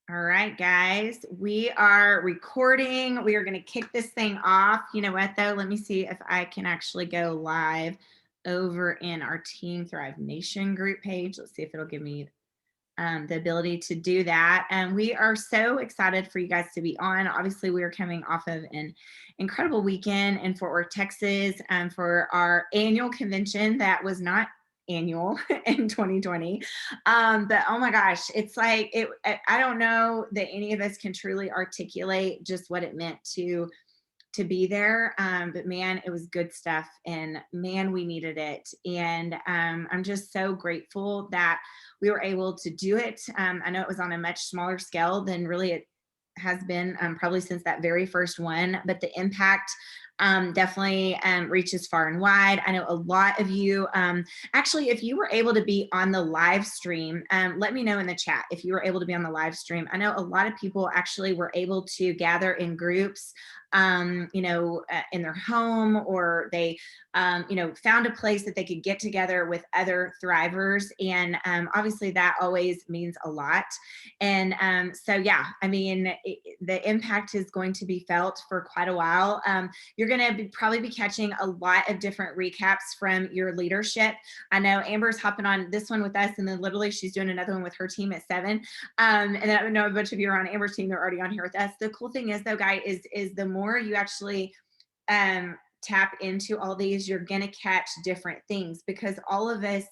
All right, guys, we are recording. We are going to kick this thing off. You know what, though? Let me see if I can actually go live over in our Team Thrive Nation group page. Let's see if it'll give me the ability to do that. And we are so excited for you guys to be on. Obviously, we are coming off of an incredible weekend in Fort Worth, Texas, for our annual convention that was not annual in 2020. But oh my gosh, it's like I don't know that any of us can truly articulate just what it meant to be there. But man, it was good stuff, and man, we needed it. And I'm just so grateful that we were able to do it. I know it was on a much smaller scale than really it has been probably since that very first one, but the impact definitely reaches far and wide. I know a lot of you, actually, if you were able to be on the live stream, let me know in the chat if you were able to be on the live stream. I know a lot of people actually were able to gather in groups, in their home, or they, found a place that they could get together with other thrivers. And obviously that always means a lot. And so, yeah, I mean, the impact is going to be felt for quite a while. You're going to probably be catching a lot of different recaps from your leadership. I know Amber's hopping on this one with us, and then literally she's doing another one with her team at 7. And then I know a bunch of you are on Amber's team. They're already on here with us. The cool thing is, though, guys, is the more you actually tap into all these, you're going to catch different things, because all of us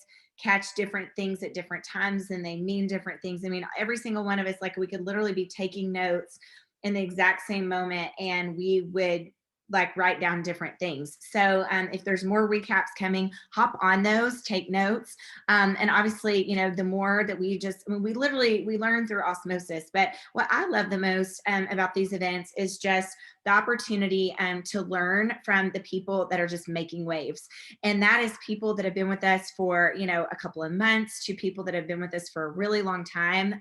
catch different things at different times, and they mean different things. I mean, every single one of us, like, we could literally be taking notes in the exact same moment, and we would like write down different things. So if there's more recaps coming, hop on those, take notes. And obviously, the more that we we learn through osmosis. But what I love the most about these events is just the opportunity to learn from the people that are just making waves. And that is people that have been with us for, a couple of months, to people that have been with us for a really long time.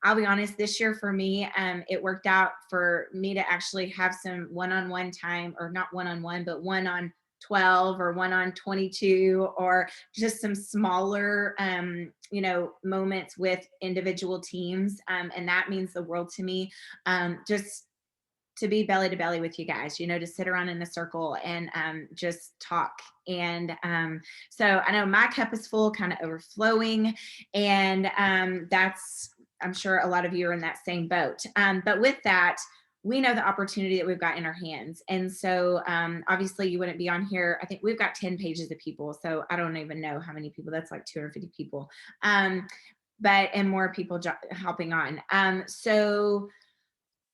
I'll be honest, this year for me, it worked out for me to actually have some one-on-one time, or not one-on-one, but one on 12 or one on 22, or just some smaller, moments with individual teams. And that means the world to me. Just to be belly to belly with you guys, to sit around in a circle and just talk. And so I know my cup is full, kind of overflowing. And I'm sure a lot of you are in that same boat. But with that, we know the opportunity that we've got in our hands. And so obviously you wouldn't be on here. I think we've got 10 pages of people. So I don't even know how many people. That's like 250 people. And more people hopping on. So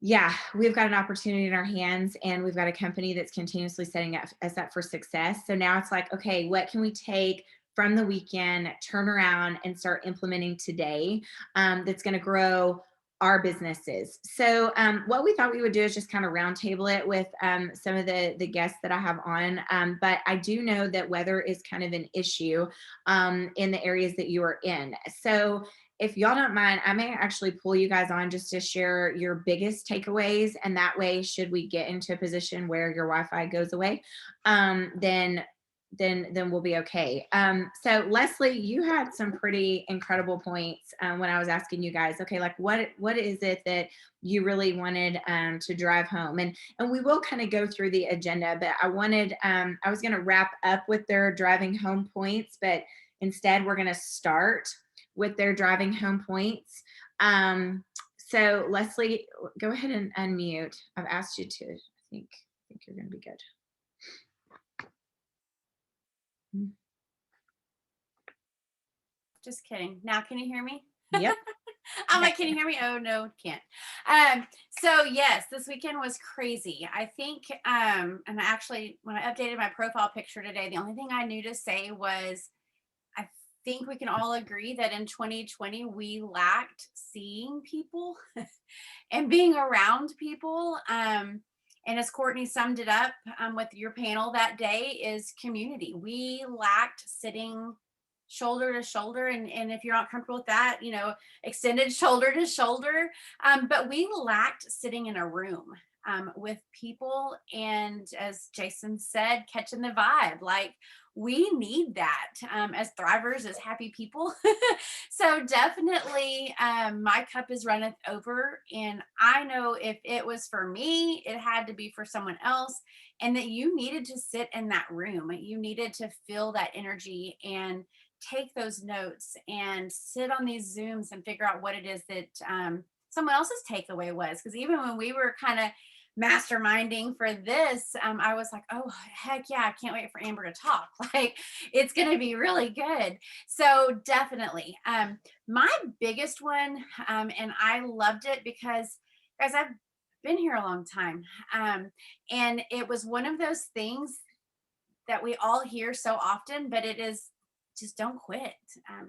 yeah, we've got an opportunity in our hands, and we've got a company that's continuously setting us up for success. So now it's like, okay, what can we take from the weekend, turn around, and start implementing today that's going to grow our businesses? So what we thought we would do is just kind of roundtable it with some of the guests that I have on. But I do know that weather is kind of an issue in the areas that you are in. So if y'all don't mind, I may actually pull you guys on just to share your biggest takeaways. And that way, should we get into a position where your Wi-Fi goes away, then we'll be okay. So Leslie, you had some pretty incredible points when I was asking you guys, okay, like what is it that you really wanted to drive home? And we will kind of go through the agenda, but I was going to wrap up with their driving home points, but instead we're going to start with their driving home points. So Leslie, go ahead and unmute. I've asked you to. I think you're going to be good. Just kidding. Now, can you hear me? Yep. I'm like, can you hear me? Oh, no, can't. So yes, this weekend was crazy. I think, and actually, when I updated my profile picture today, the only thing I knew to say was, I think we can all agree that in 2020, we lacked seeing people and being around people. And as Courtney summed it up with your panel that day, is community. We lacked sitting shoulder to shoulder, and if you're not comfortable with that, extended shoulder to shoulder, but we lacked sitting in a room. with people. And as Jason said, catching the vibe. Like, we need that as thrivers, as happy people. So definitely my cup is runneth over. And I know if it was for me, it had to be for someone else. And that you needed to sit in that room. You needed to feel that energy and take those notes and sit on these Zooms and figure out what it is that someone else's takeaway was. Because even when we were kind of masterminding for this, I was like, oh, heck yeah, I can't wait for Amber to talk. Like, it's going to be really good. So definitely. My biggest one, and I loved it because, guys, I've been here a long time. And it was one of those things that we all hear so often, but it is just don't quit.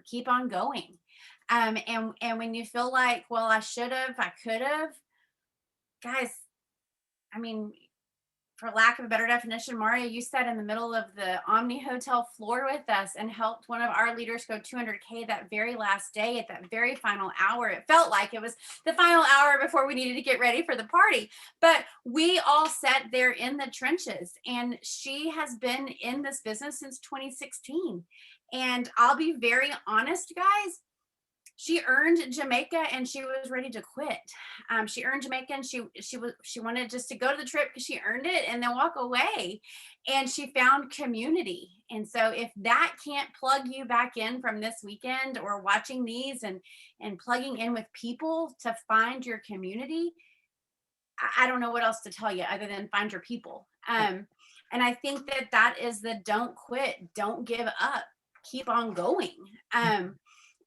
Keep on going. And when you feel like, well, I should have, I could have, guys, I mean, for lack of a better definition, Mauria, you sat in the middle of the Omni Hotel floor with us and helped one of our leaders go 200K that very last day at that very final hour. It felt like it was the final hour before we needed to get ready for the party. But we all sat there in the trenches, and she has been in this business since 2016. And I'll be very honest, guys. She earned Jamaica and she was ready to quit. She earned Jamaica and she wanted just to go to the trip because she earned it and then walk away. And she found community. And so if that can't plug you back in from this weekend or watching these and plugging in with people to find your community, I don't know what else to tell you other than find your people. And I think that is the don't quit, don't give up, keep on going.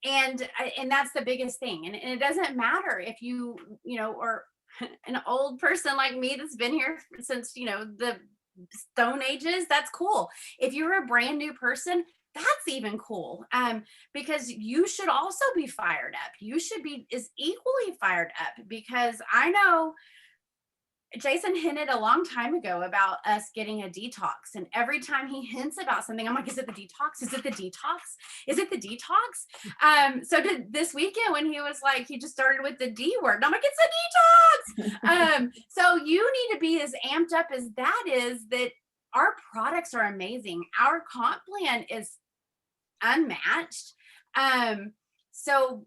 And that's the biggest thing. And it doesn't matter if you or an old person like me that's been here since, the Stone Ages, that's cool. If you're a brand new person, that's even cool. Because you should also be fired up. You should be as equally fired up, because I know Jason hinted a long time ago about us getting a detox. And every time he hints about something, I'm like, is it the detox? Is it the detox? Is it the detox? So this weekend when he was like, he just started with the D word. I'm like, it's a detox. So you need to be as amped up as that is, that our products are amazing. Our comp plan is unmatched. So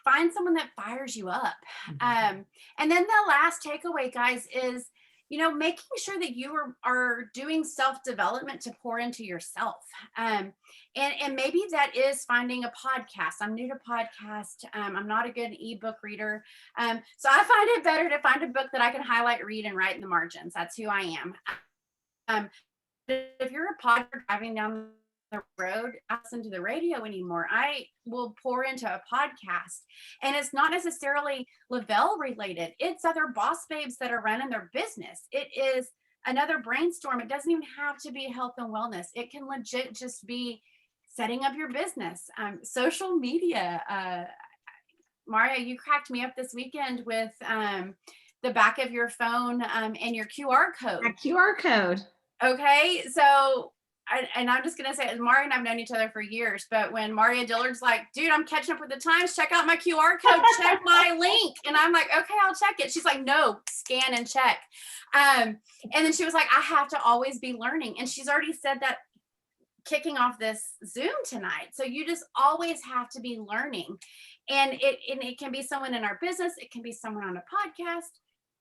find someone that fires you up. And then the last takeaway, guys, is, making sure that you are doing self-development to pour into yourself. And maybe that is finding a podcast. I'm new to podcast. I'm not a good ebook reader. So I find it better to find a book that I can highlight, read, and write in the margins. That's who I am. If you're a podcaster driving down the road, I don't listen to the radio anymore. I will pour into a podcast, and it's not necessarily Lavelle related. It's other boss babes that are running their business. It is another brainstorm. It doesn't even have to be health and wellness. It can legit just be setting up your business. Social media. Mauria, you cracked me up this weekend with the back of your phone and your QR code. A QR code. Okay, so and I'm just going to say, Mauria and I've known each other for years, but when Mauria Dillard's like, dude, I'm catching up with the times, check out my QR code, check my link. And I'm like, okay, I'll check it. She's like, no, scan and check. And then she was like, I have to always be learning. And she's already said that kicking off this Zoom tonight. So you just always have to be learning. And it can be someone in our business. It can be someone on a podcast.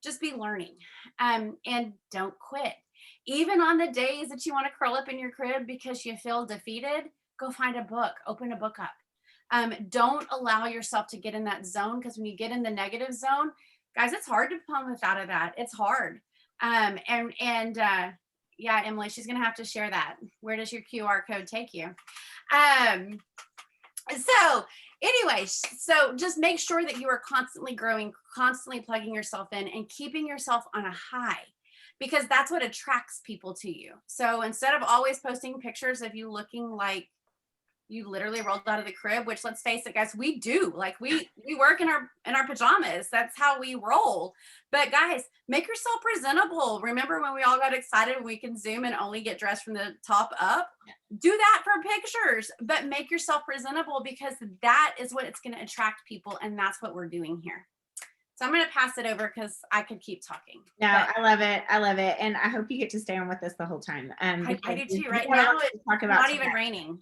Just be learning. And don't quit. Even on the days that you want to curl up in your crib because you feel defeated, go find a book, open a book up. Don't allow yourself to get in that zone, because when you get in the negative zone, guys, it's hard to come out of that. It's hard. Yeah, Emily, she's going to have to share that. Where does your QR code take you? So anyways, so just make sure that you are constantly growing, constantly plugging yourself in and keeping yourself on a high, because that's what attracts people to you. So instead of always posting pictures of you looking like you literally rolled out of the crib, which, let's face it, guys, we do. Like we work in our pajamas. That's how we roll. But guys, make yourself presentable. Remember when we all got excited when we can Zoom and only get dressed from the top up? Do that for pictures, but make yourself presentable, because that is what it's going to attract people. And that's what we're doing here. So I'm going to pass it over because I could keep talking. No, But I love it. I love it. And I hope you get to stay on with us the whole time. I Because do we too. Right got a now, lot it's to talk about not today. even raining.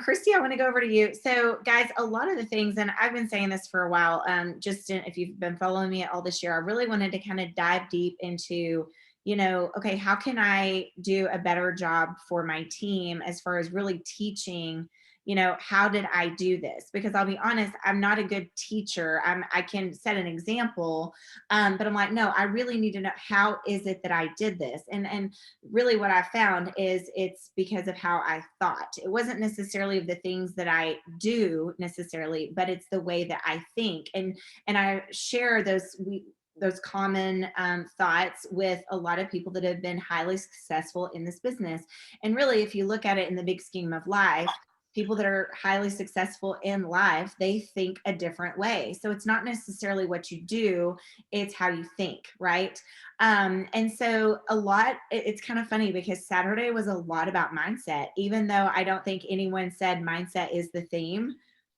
Christy, I want to go over to you. So, guys, a lot of the things, and I've been saying this for a while, if you've been following me at all this year, I really wanted to kind of dive deep into, okay, how can I do a better job for my team as far as really teaching, how did I do this? Because I'll be honest, I'm not a good teacher. I can set an example, but I'm like, no, I really need to know how is it that I did this, and really what I found is it's because of how I thought. It wasn't necessarily of the things that I do necessarily, but it's the way that I think, and I share those common thoughts with a lot of people that have been highly successful in this business. And really, if you look at it in the big scheme of life, people that are highly successful in life, they think a different way. So it's not necessarily what you do, it's how you think, right? And so it's kind of funny because Saturday was a lot about mindset, even though I don't think anyone said mindset is the theme.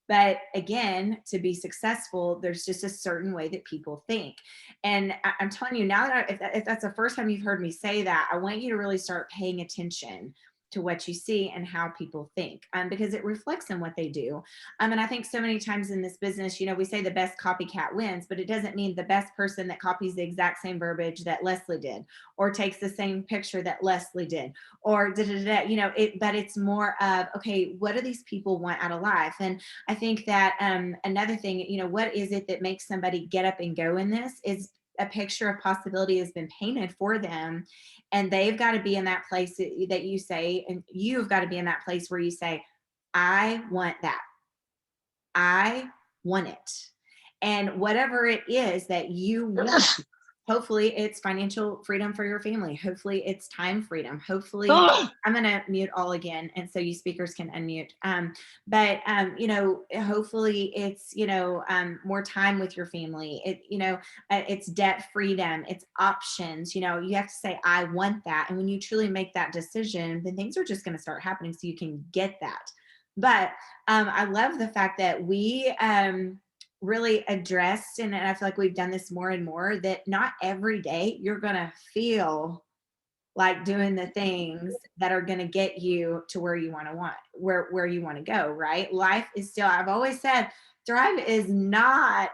But again, to be successful, there's just a certain way that people think. And I'm telling you now that if that's the first time you've heard me say that, I want you to really start paying attention to what you see and how people think, because it reflects in what they do. And I think so many times in this business, we say the best copycat wins, but it doesn't mean the best person that copies the exact same verbiage that Leslie did, or takes the same picture that Leslie did, or but it's more of, okay, what do these people want out of life? And I think that another thing, what is it that makes somebody get up and go in this is a picture of possibility has been painted for them, and they've got to be in that place that you say, and you've got to be in that place where you say, I want that. I want it. And whatever it is that you want, hopefully it's financial freedom for your family. Hopefully it's time freedom. Hopefully I'm going to mute all again. And so you speakers can unmute. Hopefully it's, more time with your family. It's debt freedom, it's options. You have to say, I want that. And when you truly make that decision, then things are just going to start happening so you can get that. But I love the fact that we, really addressed, and I feel like we've done this more and more, that not every day you're going to feel like doing the things that are going to get you to where you want to go, right? Life is still, I've always said, Thrive is not,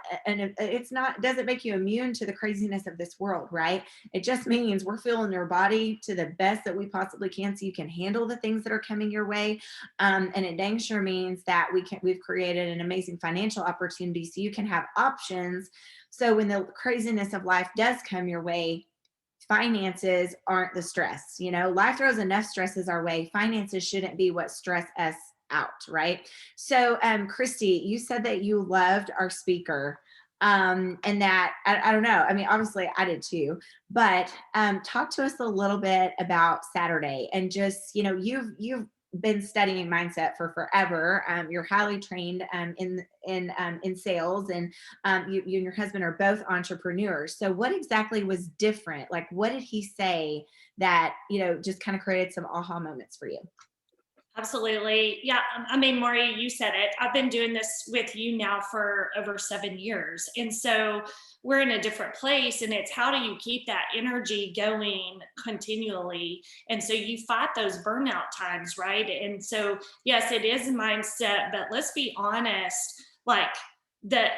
doesn't make you immune to the craziness of this world, right? It just means we're filling your body to the best that we possibly can so you can handle the things that are coming your way. And it dang sure means that we've created an amazing financial opportunity so you can have options. So when the craziness of life does come your way, finances aren't the stress. Life throws enough stresses our way. Finances shouldn't be what stress us out, right? So Christy, you said that you loved our speaker, and that I don't know, I mean, obviously I did too, but talk to us a little bit about Saturday, and just, you've been studying mindset for forever. You're highly trained in sales, and you and your husband are both entrepreneurs. So what exactly was different? Like, what did he say that, just kind of created some aha moments for you? Absolutely. Yeah. I mean, Mauria, you said it. I've been doing this with you now for over 7 years. And so we're in a different place, and it's how do you keep that energy going continually? And so you fight those burnout times, right? And so, yes, it is a mindset, but let's be honest, like the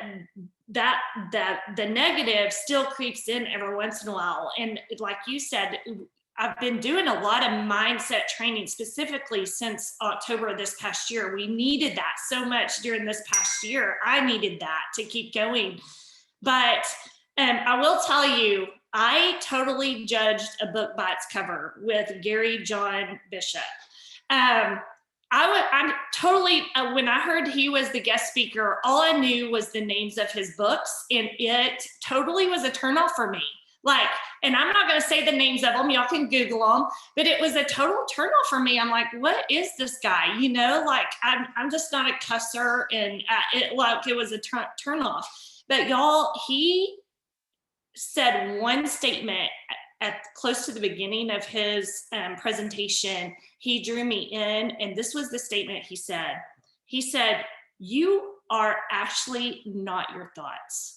negative still creeps in every once in a while. And like you said, I've been doing a lot of mindset training specifically since October of this past year. We needed that so much during this past year. I needed that to keep going. But I will tell you, I totally judged a book by its cover with Gary John Bishop. I'm totally, when I heard he was the guest speaker, all I knew was the names of his books, and it totally was a turnoff for me. Like, and I'm not going to say the names of them. Y'all can Google them, but it was a total turnoff for me. I'm like, what is this guy? Like, I'm just not a cusser, and it was a turnoff. But y'all, he said one statement at close to the beginning of his presentation. He drew me in, and this was the statement he said. He said, "You are actually not your thoughts.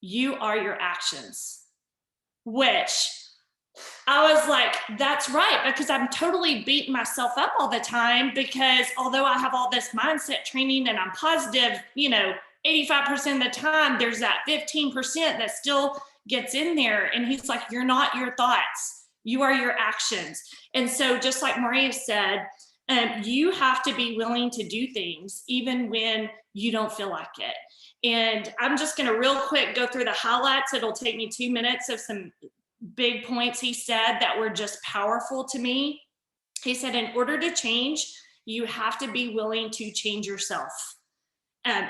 you are your actions, which I was like, that's right, because I'm totally beating myself up all the time, because although I have all this mindset training and I'm positive, 85% of the time, there's that 15% that still gets in there. And he's like, you're not your thoughts, you are your actions. And so just like Mauria said, you have to be willing to do things even when you don't feel like it. And I'm just going to real quick go through the highlights. It'll take me 2 minutes of some big points he said that were just powerful to me. He said, in order to change, you have to be willing to change yourself.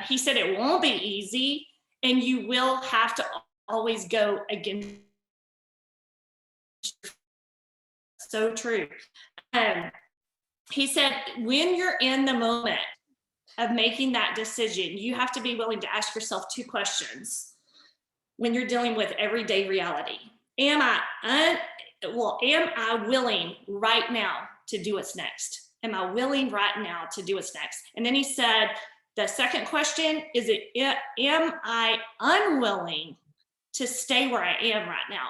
He said it won't be easy, and you will have to always go against. So true. He said, when you're in the moment of making that decision, you have to be willing to ask yourself 2 questions when you're dealing with everyday reality. Am I willing right now to do what's next? Am I willing right now to do what's next? And then he said, the second question is, am I unwilling to stay where I am right now?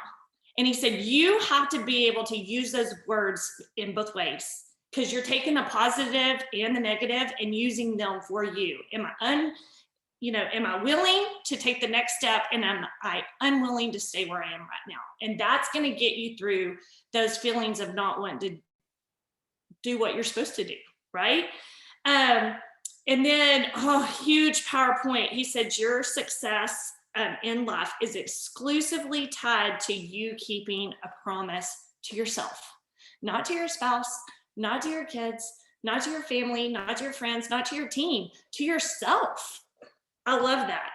And he said, you have to be able to use those words in both ways, because you're taking the positive and the negative and using them for you. Am I willing to take the next step, and am I unwilling to stay where I am right now? And that's going to get you through those feelings of not wanting to do what you're supposed to do, right? And then, huge PowerPoint. He said, your success in life is exclusively tied to you keeping a promise to yourself, not to your spouse, not to your kids, not to your family, not to your friends, not to your team, to yourself. I love that.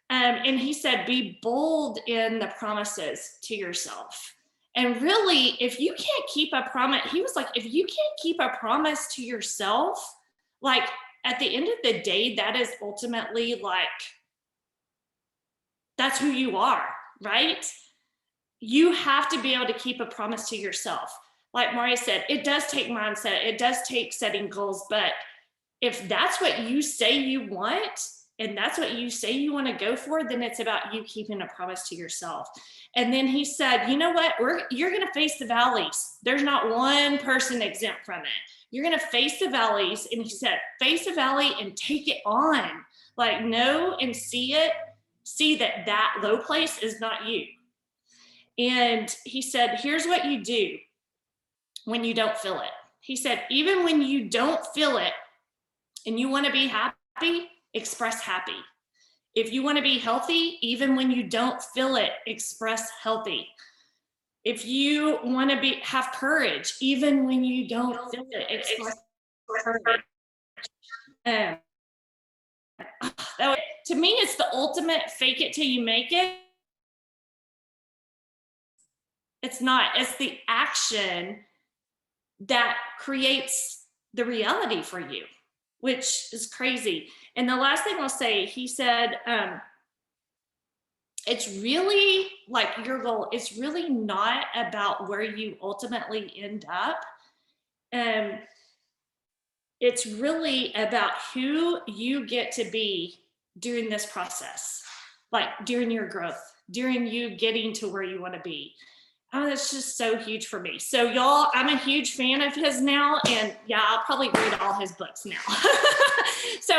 And he said, be bold in the promises to yourself. And really, if you can't keep a promise, he was like, if you can't keep a promise to yourself, like at the end of the day, that is ultimately like, that's who you are, right? You have to be able to keep a promise to yourself. Like Mauria said, it does take mindset, it does take setting goals, but if that's what you say you want, and that's what you say you want to go for, then it's about you keeping a promise to yourself. And then he said, you know what, you're going to face the valleys. There's not one person exempt from it. You're going to face the valleys. And he said, face the valley and take it on. Like, know and see that low place is not you. And he said, here's what you do when you don't feel it. He said, even when you don't feel it and you want to be happy, express happy. If you want to be healthy, even when you don't feel it, express healthy. If you want to have courage, even when you don't feel it, express courage. To me, it's the ultimate fake it till you make it. It's not. It's the action that creates the reality for you, which is crazy. And the last thing I'll say, he said, it's really like your goal. It's really not about where you ultimately end up. It's really about who you get to be during this process, like during your growth, during you getting to where you want to be. Oh, that's just so huge for me. So y'all, I'm a huge fan of his now, and yeah, I'll probably read all his books now. So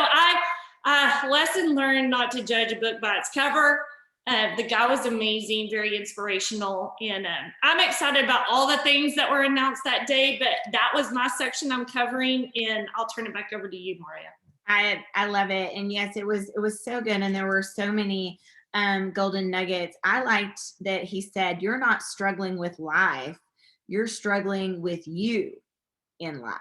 I lesson learned not to judge a book by its cover. The guy was amazing, very inspirational, and I'm excited about all the things that were announced that day, but that was my section I'm covering, and I'll turn it back over to you, Mauria. I love it. And yes, it was so good. And there were so many golden nuggets. I liked that he said, you're not struggling with life, you're struggling with you in life.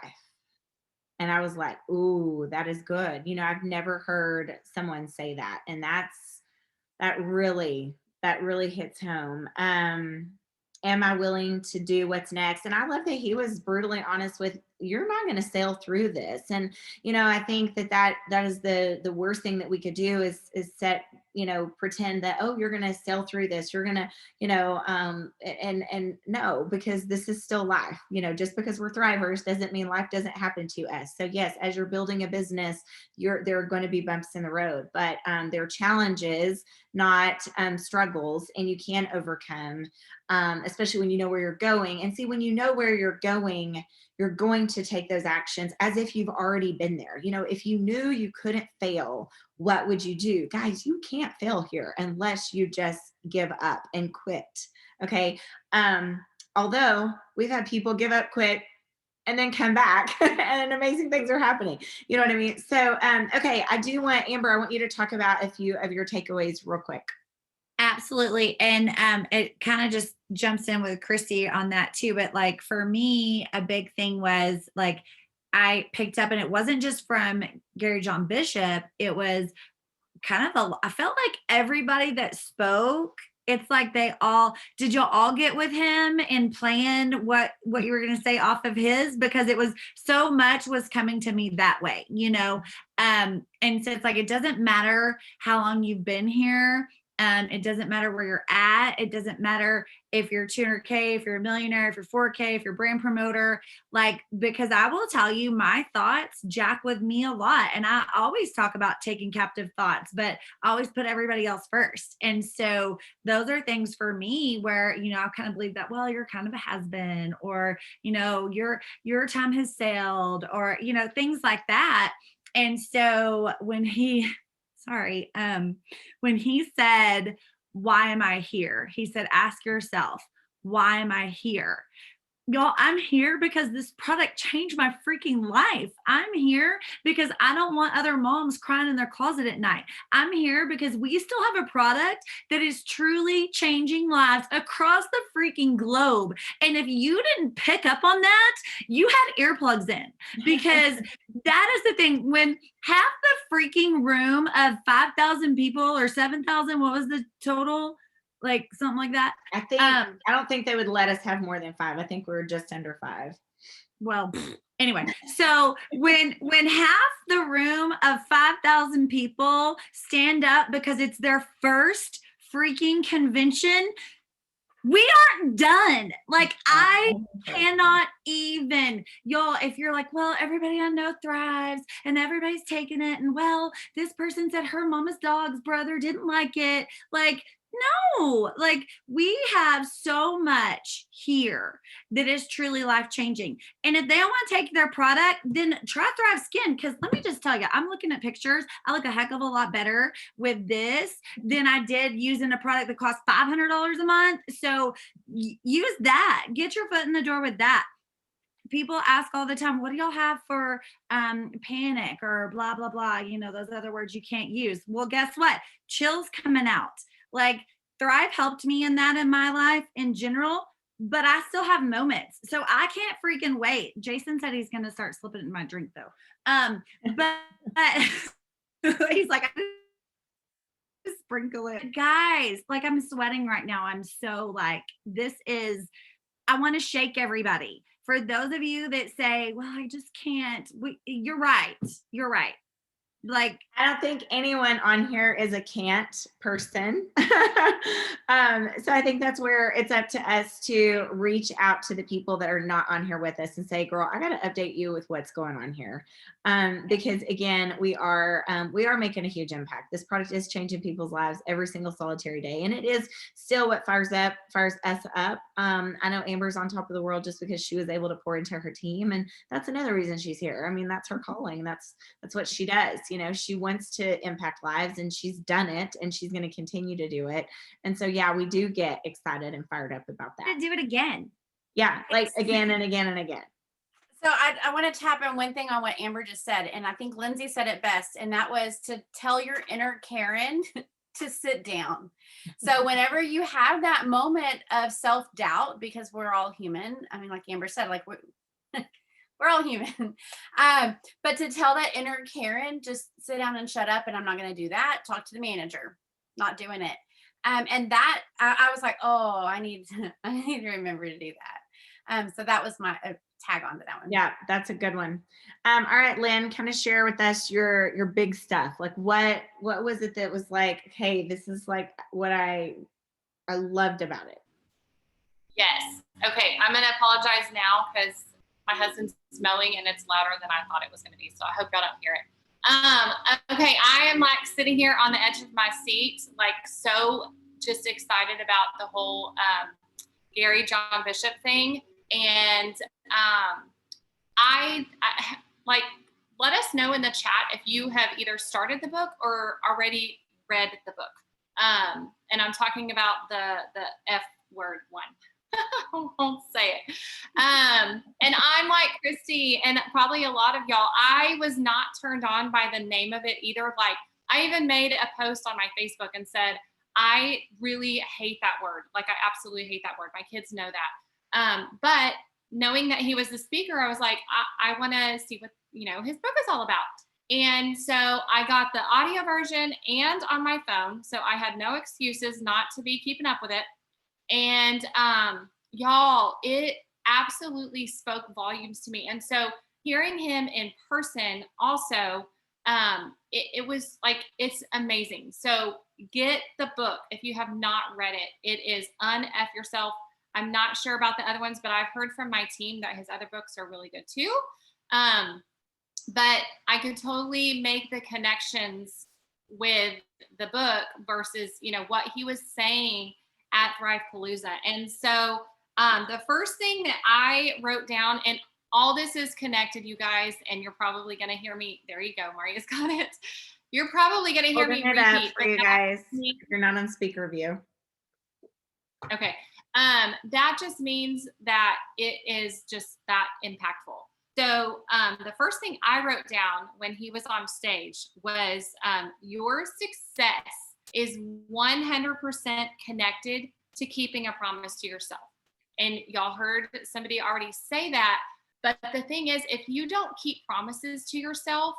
And I was like, ooh, that is good. I've never heard someone say that. And that really hits home. Am I willing to do what's next? And I love that he was brutally honest with, you're not going to sail through this. And, I think that is the worst thing that we could do is set pretend that, oh, you're going to sail through this. You're going to, and no, because this is still life. Just because we're thrivers doesn't mean life doesn't happen to us. So yes, as you're building a business, there are going to be bumps in the road, but they're challenges, not struggles, and you can overcome, especially when you know where you're going. And see, when you know where you're going to take those actions as if you've already been there. If you knew you couldn't fail, what would you do? Guys, you can't fail here unless you just give up and quit. Okay. Although we've had people give up, quit, and then come back and amazing things are happening. You know what I mean? So, okay. Amber, I want you to talk about a few of your takeaways real quick. Absolutely. And it kind of just jumps in with Christy on that too. But like for me, a big thing was like I picked up, and it wasn't just from Gary John Bishop, it was kind of I felt like everybody that spoke, it's like did y'all all get with him and plan what you were going to say off of his? Because it was so much was coming to me that way, and so it's like, it doesn't matter how long you've been here. It doesn't matter where you're at. It doesn't matter if you're 200K, if you're a millionaire, if you're 4K, if you're a brand promoter, because I will tell you, my thoughts jack with me a lot. And I always talk about taking captive thoughts, but I always put everybody else first. And so those are things for me where, I kind of believe that, well, you're kind of a has-been, or, your time has sailed, or, things like that. And so when he said, why am I here? He said, ask yourself, why am I here? Y'all, I'm here because this product changed my freaking life. I'm here because I don't want other moms crying in their closet at night. I'm here because we still have a product that is truly changing lives across the freaking globe. And if you didn't pick up on that, you had earplugs in, because that is the thing. When half the freaking room of 5,000 people or 7,000, what was the total? Like something like that. I don't think they would let us have more than 5. I think we were just under 5. Well, anyway, so when half the room of 5,000 people stand up because it's their first freaking convention, we aren't done. Like, I cannot even, y'all, if you're like, well, everybody I know thrives and everybody's taking it, and well, this person said her mama's dog's brother didn't like it. Like, no, like, we have so much here that is truly life-changing. And if they don't want to take their product, then try Thrive Skin. Because let me just tell you, I'm looking at pictures. I look a heck of a lot better with this than I did using a product that costs $500 a month. So use that. Get your foot in the door with that. People ask all the time, what do y'all have for panic or blah, blah, blah, those other words you can't use. Well, guess what? Chill's coming out. Like, Thrive helped me in that in my life in general, but I still have moments. So I can't freaking wait. Jason said he's going to start slipping it in my drink though. But he's like, I sprinkle it. Guys, like, I'm sweating right now. I'm so like, I want to shake everybody. For those of you that say, well, I just can't, you're right. You're right. Like, I don't think anyone on here is a can't person. So I think that's where it's up to us to reach out to the people that are not on here with us and say, girl, I got to update you with what's going on here. Because again, we are making a huge impact. This product is changing people's lives every single solitary day. And it is still what fires us up. I know Amber's on top of the world just because she was able to pour into her team. And that's another reason she's here. I mean, that's her calling. That's what she does. She wants to impact lives, and she's done it, and she's going to continue to do it. And so, yeah, we do get excited and fired up about that. Do it again. Yeah, like again and again and again. So I want to tap in one thing on what Amber just said, and I think Lindsay said it best, and that was to tell your inner Karen to sit down. So whenever you have that moment of self-doubt, because we're all human, I mean, like Amber said, like we're all human. But to tell that inner Karen, just sit down and shut up, and I'm not going to do that. Talk to the manager. Not doing it. And that I was like, oh, I need to remember to do that. So that was my tag onto that one. Yeah, that's a good one. All right, Lynn, kind of share with us your big stuff. Like what was it that was like, hey, this is like what I loved about it. Yes. Okay. I'm going to apologize now because my husband's smelling and it's louder than I thought it was going to be. So I hope y'all don't hear it. Okay. I am like sitting here on the edge of my seat, like so just excited about the whole Gary John Bishop thing. And I like, let us know in the chat if you have either started the book or already read the book. And I'm talking about the F word one. I won't say it. And I'm like Christy and probably a lot of y'all, I was not turned on by the name of it either. Like I even made a post on my Facebook and said, I really hate that word. Like I absolutely hate that word. My kids know that. But knowing that he was the speaker, I was like, I want to see what, his book is all about. And so I got the audio version and on my phone. So I had no excuses not to be keeping up with it. And y'all, it absolutely spoke volumes to me. And so hearing him in person also, it was like, it's amazing. So get the book if you have not read it. It is Un-F Yourself. I'm not sure about the other ones, but I've heard from my team that his other books are really good too. But I could totally make the connections with the book versus, what he was saying at Thrivepalooza. And so the first thing that I wrote down, and all this is connected, you guys, and you're probably going to hear me. There you go. Maria's got it. You're probably going to hear me repeat. For you guys, if you're not on speaker view. Okay. That just means that it is just that impactful. So the first thing I wrote down when he was on stage was your success is 100% connected to keeping a promise to yourself. And y'all heard somebody already say that. But the thing is, if you don't keep promises to yourself,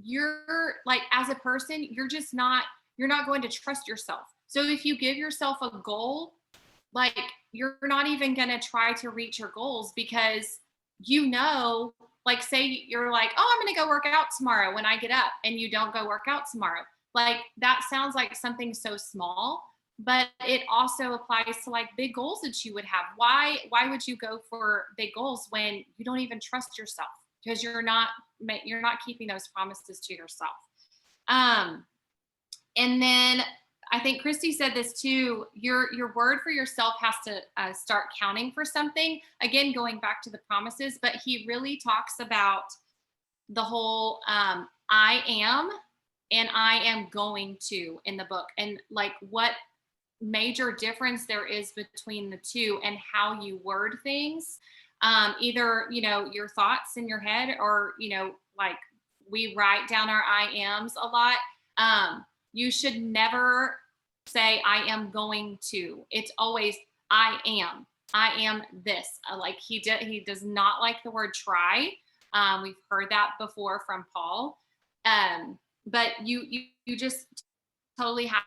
you're like, as a person, you're not going to trust yourself. So if you give yourself a goal, like you're not even going to try to reach your goals because like say you're like, oh, I'm going to go work out tomorrow when I get up, and you don't go work out tomorrow. Like that sounds like something so small, but it also applies to like big goals that you would have. Why would you go for big goals when you don't even trust yourself? Because you're not keeping those promises to yourself. And then I think Christy said this too, your word for yourself has to start counting for something. Again, going back to the promises, but he really talks about the whole I am and I am going to in the book, and like what major difference there is between the two and how you word things. Either, your thoughts in your head or, like we write down our I ams a lot. You should never say I am going to. It's always I am this. Like he does not like the word try. We've heard that before from Paul. But you just totally have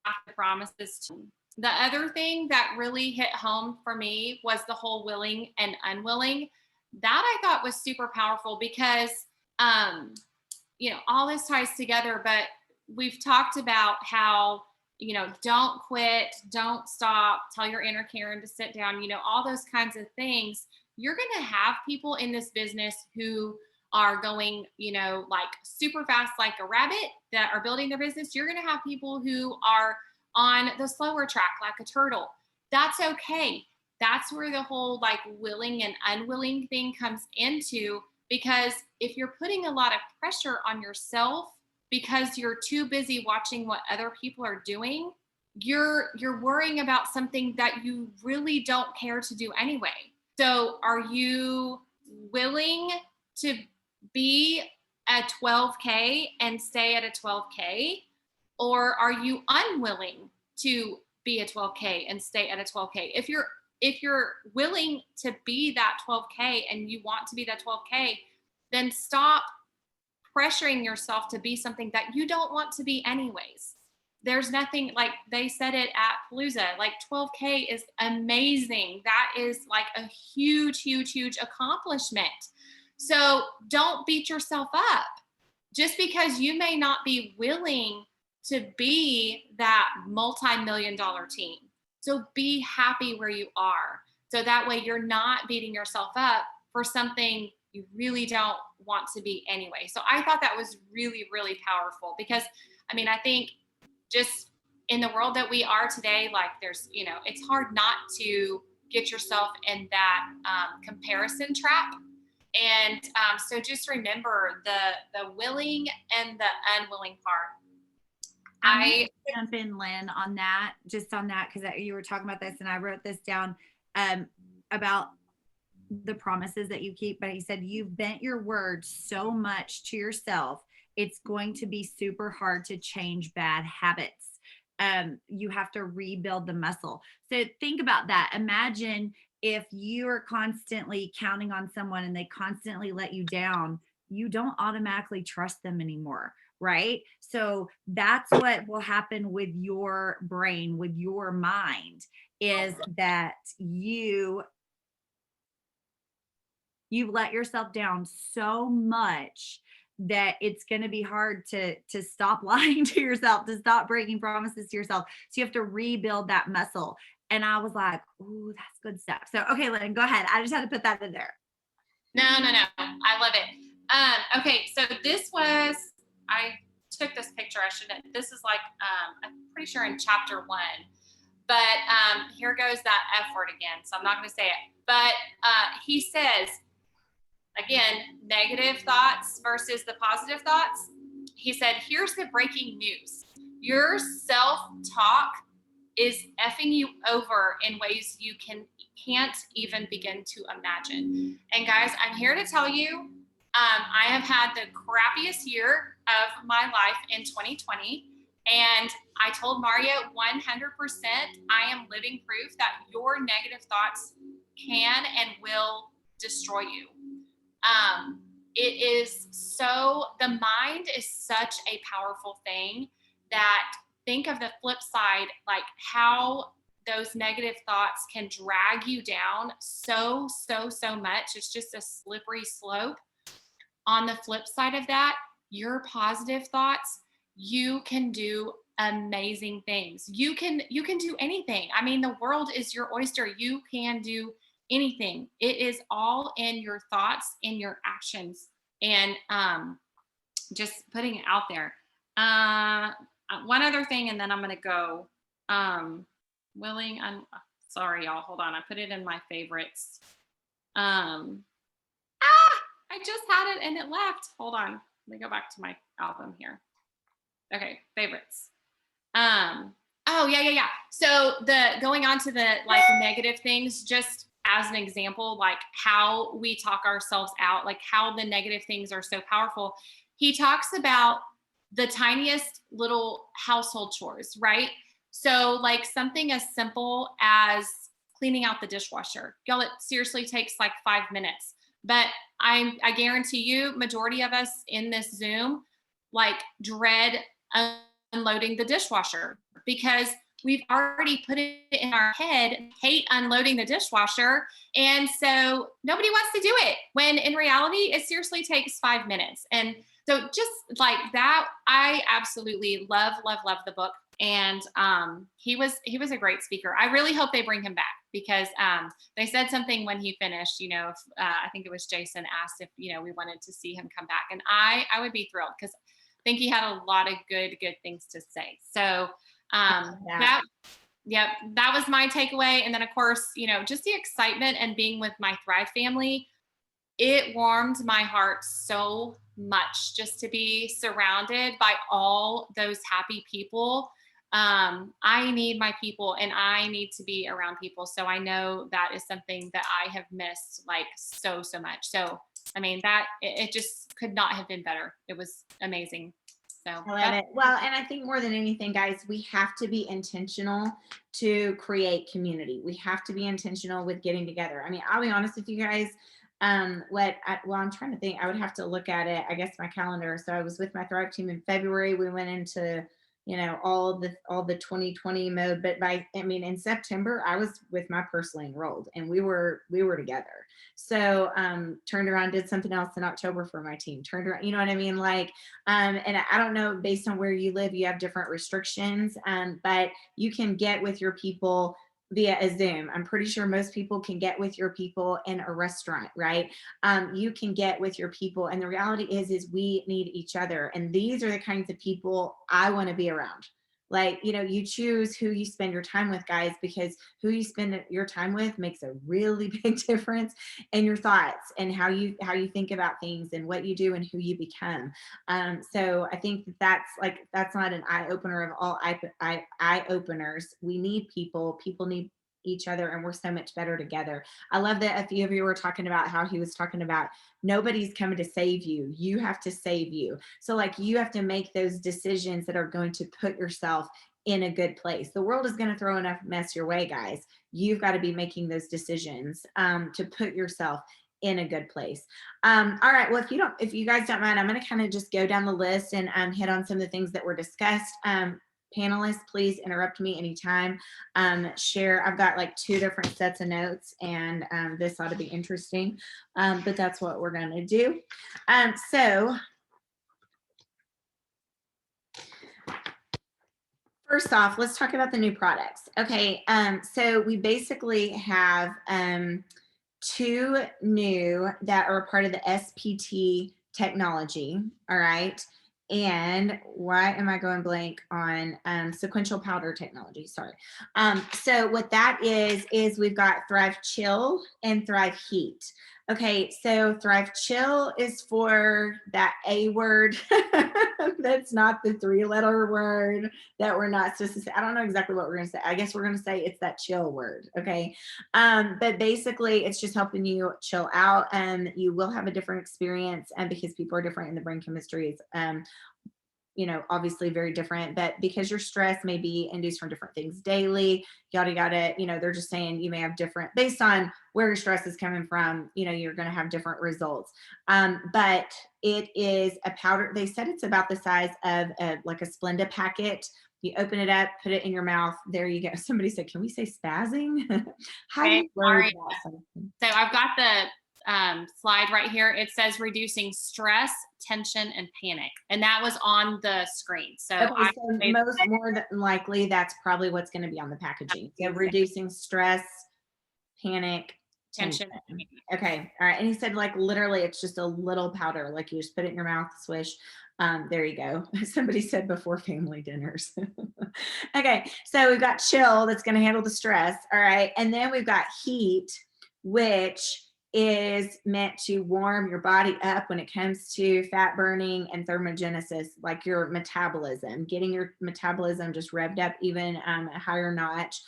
to promises to. The other thing that really hit home for me was the whole willing and unwilling. That I thought was super powerful because, all this ties together, but we've talked about how, don't quit, don't stop, tell your inner Karen to sit down, all those kinds of things. You're going to have people in this business who are going, like super fast, like a rabbit, that are building their business. You're going to have people who are on the slower track, like a turtle. That's okay. That's where the whole like willing and unwilling thing comes into, because if you're putting a lot of pressure on yourself because you're too busy watching what other people are doing, you're worrying about something that you really don't care to do anyway. So are you willing to be at 12K and stay at a 12K? Or are you unwilling to be a 12K and stay at a 12K? If you're willing to be that 12K and you want to be that 12K, then stop pressuring yourself to be something that you don't want to be anyways. there's nothing, like they said it at Palooza, like 12K is amazing. That is like a huge, huge, huge accomplishment. So don't beat yourself up just because you may not be willing to be that multi-million dollar team. So be happy where you are. So that way you're not beating yourself up for something you really don't want to be anyway. So I thought that was really, really powerful because, I mean, I think just in the world that we are today, like there's, you know, it's hard not to get yourself in that comparison trap. And so just remember the willing and the unwilling part. I jump in, Lynn, on that, just on that, because you were talking about this and I wrote this down about the promises that you keep. But he said, you've bent your word so much to yourself, it's going to be super hard to change bad habits. You have to rebuild the muscle. So think about that. Imagine if you are constantly counting on someone and they constantly let you down, you don't automatically trust them anymore. Right? So that's what will happen with your brain, with your mind, is that you've let yourself down so much that it's going to be hard to stop lying to yourself, to stop breaking promises to yourself. So you have to rebuild that muscle. And I was like, ooh, that's good stuff. So, okay, Lynn, go ahead. I just had to put that in there. No. I love it. Okay. So this was, I took this picture. I shouldn't, this is like, I'm pretty sure in chapter 1, but here goes that F word again. So I'm not going to say it, but he says, again, negative thoughts versus the positive thoughts. He said, here's the breaking news. Your self-talk is effing you over in ways you can't even begin to imagine. And guys, I'm here to tell you, I have had the crappiest year of my life in 2020. And I told Mauria 100%, I am living proof that your negative thoughts can and will destroy you. It is so, the mind is such a powerful thing that think of the flip side, like how those negative thoughts can drag you down so much. It's just a slippery slope. On the flip side of that, your positive thoughts, you can do amazing things. You can do anything. I mean, the world is your oyster. You can do anything. It is all in your thoughts, in your actions, and just putting it out there. One other thing, and then I'm going to go. Sorry, y'all. Hold on. I put it in my favorites. I just had it and it left. Hold on. Let me go back to my album here. Okay, favorites. Oh, yeah. So going on to the like negative things, just as an example, like how we talk ourselves out, like how the negative things are so powerful. He talks about the tiniest little household chores, right? So like something as simple as cleaning out the dishwasher. Y'all, it seriously takes like 5 minutes. But I guarantee you, majority of us in this Zoom, like dread unloading the dishwasher because we've already put it in our head, hate unloading the dishwasher. And so nobody wants to do it when in reality, it seriously takes 5 minutes. And so just like that, I absolutely love the book. And he was a great speaker. I really hope they bring him back because they said something when he finished, you know, I think it was Jason asked if, you know, we wanted to see him come back. And I would be thrilled because I think he had a lot of good things to say. So that was my takeaway. And then of course, you know, just the excitement and being with my Thrive family, it warmed my heart so much just to be surrounded by all those happy people. I need my people and I need to be around people. So I know that is something that I have missed like so much. So, I mean, that it just could not have been better. It was amazing. So I love it. Well, and I think more than anything, guys, we have to be intentional to create community. We have to be intentional with getting together. I mean, I'll be honest with you guys. I'm trying to think. I would have to look at it. I guess my calendar. So I was with my Thrive team in February. We went into, all the 2020 mode. But in September, I was with my personally enrolled, and we were together. So turned around, did something else in October for my team, turned around, you know what I mean? Like, and I don't know, based on where you live, you have different restrictions, but you can get with your people via a Zoom. I'm pretty sure most people can get with your people in a restaurant, right? You can get with your people, and the reality is we need each other. And these are the kinds of people I want to be around. Like, you choose who you spend your time with, guys, because who you spend your time with makes a really big difference in your thoughts and how you think about things and what you do and who you become. So I think that's not an eye opener of all eye openers. We need people. People need each other, and we're so much better together. I love that a few of you were talking about how he was talking about nobody's coming to save you. You have to save you. So like, you have to make those decisions that are going to put yourself in a good place. The world is going to throw enough mess your way, guys. You've got to be making those decisions to put yourself in a good place. All right. Well, if you guys don't mind, I'm going to kind of just go down the list and hit on some of the things that were discussed. Panelists, please interrupt me anytime. Share. I've got like 2 different sets of notes, and this ought to be interesting, but that's what we're going to do. So first off, let's talk about the new products. Okay. So we basically have 2 new that are part of the SPT technology. All right. And why am I going blank on sequential powder technology? Sorry. So what that is we've got Thrive Chill and Thrive Heat. Okay, so Thrive Chill is for that A word. That's not the 3-letter word that we're not supposed to say. I don't know exactly what we're going to say. I guess we're going to say it's that chill word. Okay. But basically it's just helping you chill out, and you will have a different experience, and because people are different in the brain chemistry is obviously very different, but because your stress may be induced from different things daily, yada, yada, they're just saying you may have different, based on where your stress is coming from, you're going to have different results. But it is a powder. They said it's about the size of like a Splenda packet. You open it up, put it in your mouth. There you go. Somebody said, can we say spazzing? How do you word that something? So I've got the slide right here. It says reducing stress, tension, and panic, and that was on the screen. So, okay, more than likely that's probably what's going to be on the packaging. So reducing stress, panic, tension. Okay, all right. And he said like literally it's just a little powder, like you just put it in your mouth, swish. There you go. Somebody said before family dinners. Okay, so we've got chill that's going to handle the stress. All right, and then we've got heat, which is meant to warm your body up when it comes to fat burning and thermogenesis, like your metabolism, getting your metabolism just revved up even a higher notch.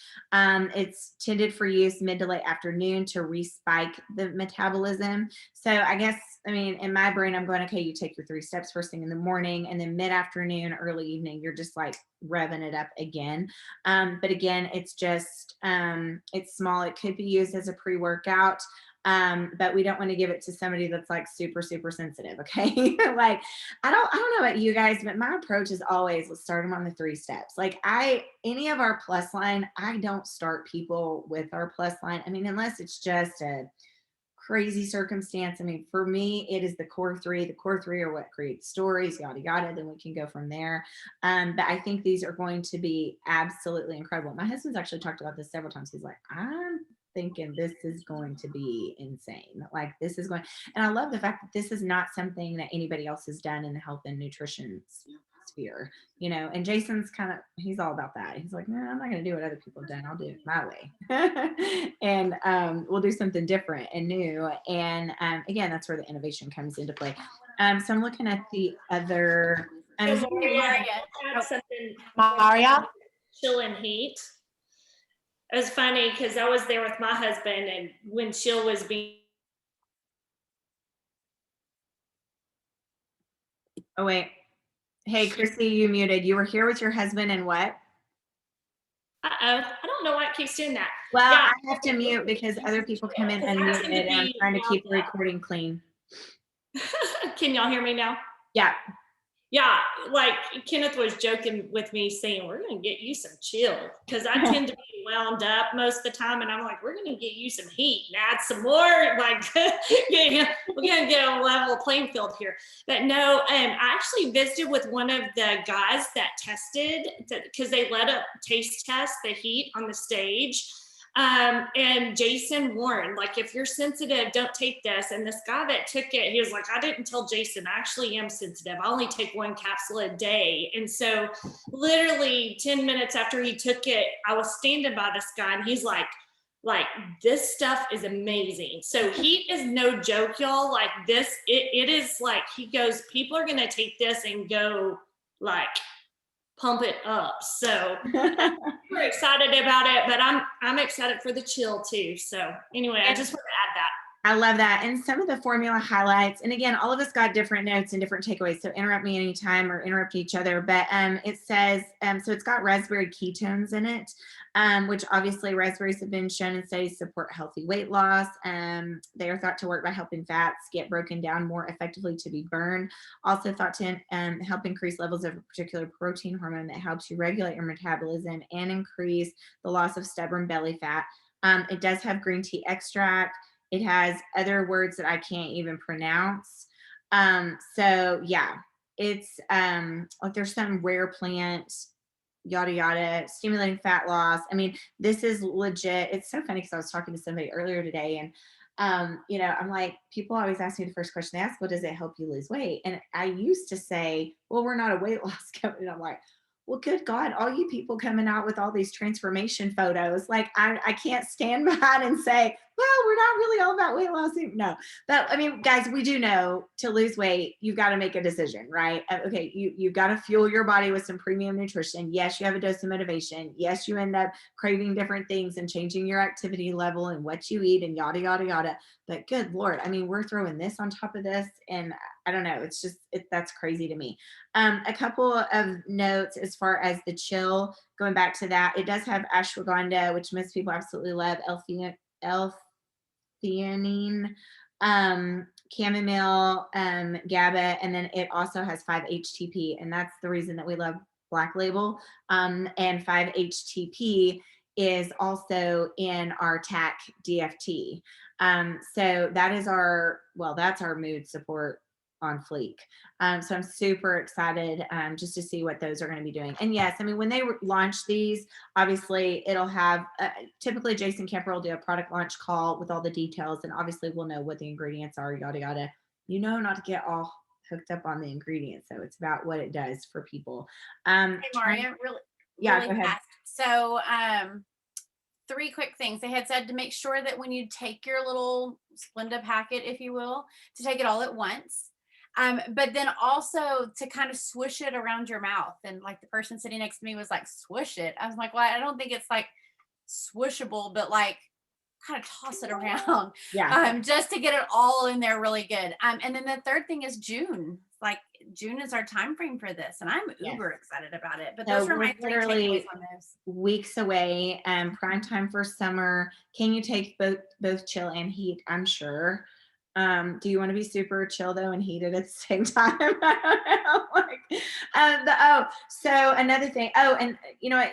It's tended for use mid to late afternoon to respike the metabolism. So I guess, in my brain, I'm going, okay, you take your 3 steps first thing in the morning, and then mid-afternoon, early evening, you're just like revving it up again. But again, it's just, it's small. It could be used as a pre-workout. But we don't want to give it to somebody that's like super, super sensitive. Okay. Like, I don't know about you guys, but my approach is always, let's start them on the 3 steps. Like any of our plus line, I don't start people with our plus line. Unless it's just a crazy circumstance. For me, it is the core 3. The core 3 are what creates stories, yada, yada. Then we can go from there. But I think these are going to be absolutely incredible. My husband's actually talked about this several times. He's like, I'm thinking this is going to be insane. Like this is going, and I love the fact that this is not something that anybody else has done in the health and nutrition sphere, and Jason's he's all about that. He's like, no, I'm not going to do what other people have done. I'll do it my way. And we'll do something different and new. And again, that's where the innovation comes into play. So I'm looking at the other. Mauria, chill and heat. It was funny because I was there with my husband, and when chill was being. Oh, wait. Hey, Chrissy, you muted. You were here with your husband and what? I don't know why it keeps doing that. Well, yeah. I have to mute because other people come in unmuted, and I'm trying to keep the recording clean. Can y'all hear me now? Yeah. Yeah, like Kenneth was joking with me saying, we're going to get you some chill because I tend to be wound up most of the time. And I'm like, we're going to get you some heat and add some more. Like, yeah, we're going to get a level playing field here. But no, I actually visited with one of the guys that tested because they let up taste test the heat on the stage. And Jason warned, like, if you're sensitive, don't take this. And this guy that took it, he was like, I didn't tell Jason, I actually am sensitive. I only take 1 capsule a day. And so literally 10 minutes after he took it, I was standing by this guy and he's like, this stuff is amazing. So heat is no joke, y'all. Like this, it is like, he goes, people are going to take this and go like, pump it up. So we're excited about it, but I'm excited for the chill too. So anyway, I just want to add that. I love that. And some of the formula highlights, and again, all of us got different notes and different takeaways. So interrupt me anytime or interrupt each other. But it says, so it's got raspberry ketones in it, which obviously raspberries have been shown in studies support healthy weight loss. They are thought to work by helping fats get broken down more effectively to be burned. Also thought to help increase levels of a particular protein hormone that helps you regulate your metabolism and increase the loss of stubborn belly fat. It does have green tea extract. It has other words that I can't even pronounce. So yeah, it's like there's some rare plant, yada, yada, stimulating fat loss. I mean, this is legit. It's so funny because I was talking to somebody earlier today and, I'm like, people always ask me the first question they ask, well, does it help you lose weight? And I used to say, well, we're not a weight loss company. And I'm like, well, good God, all you people coming out with all these transformation photos, like I can't stand behind and say, well, we're not really all about weight loss. No, but I mean, guys, we do know to lose weight, you've got to make a decision, right? Okay, you've got to fuel your body with some premium nutrition. Yes, you have a dose of motivation. Yes, you end up craving different things and changing your activity level and what you eat and yada, yada, yada. But good Lord, I mean, we're throwing this on top of this. And I don't know, it's just, that's crazy to me. A couple of notes as far as the chill, going back to that, it does have ashwagandha, which most people absolutely love, L-theanine, chamomile, GABA, and then it also has 5-HTP, and that's the reason that we love Black Label. And 5-HTP is also in our TAC DFT. So that is that's our mood support on fleek. So I'm super excited just to see what those are going to be doing. And yes, I mean, when they launch these, obviously it'll have, typically Jason Kemper will do a product launch call with all the details, and obviously we'll know what the ingredients are, yada, yada. Not to get all hooked up on the ingredients. So it's about what it does for people. Hey, Mauria, really go ahead. fast. So 3 quick things. They had said to make sure that when you take your little Splenda packet, if you will, to take it all at once. But then also to kind of swoosh it around your mouth. And like the person sitting next to me was like, swoosh it. I was like, well, I don't think it's like swooshable, but like kind of toss it around. Yeah. Just to get it all in there really good. And then the third thing is June. Like June is our time frame for this, and I'm uber excited about it. But those were my 3 takeaways on this. Weeks away, prime time for summer. Can you take both chill and heat? I'm sure. Do you want to be super chill though and heated at the same time? So another thing. Oh, and you know what?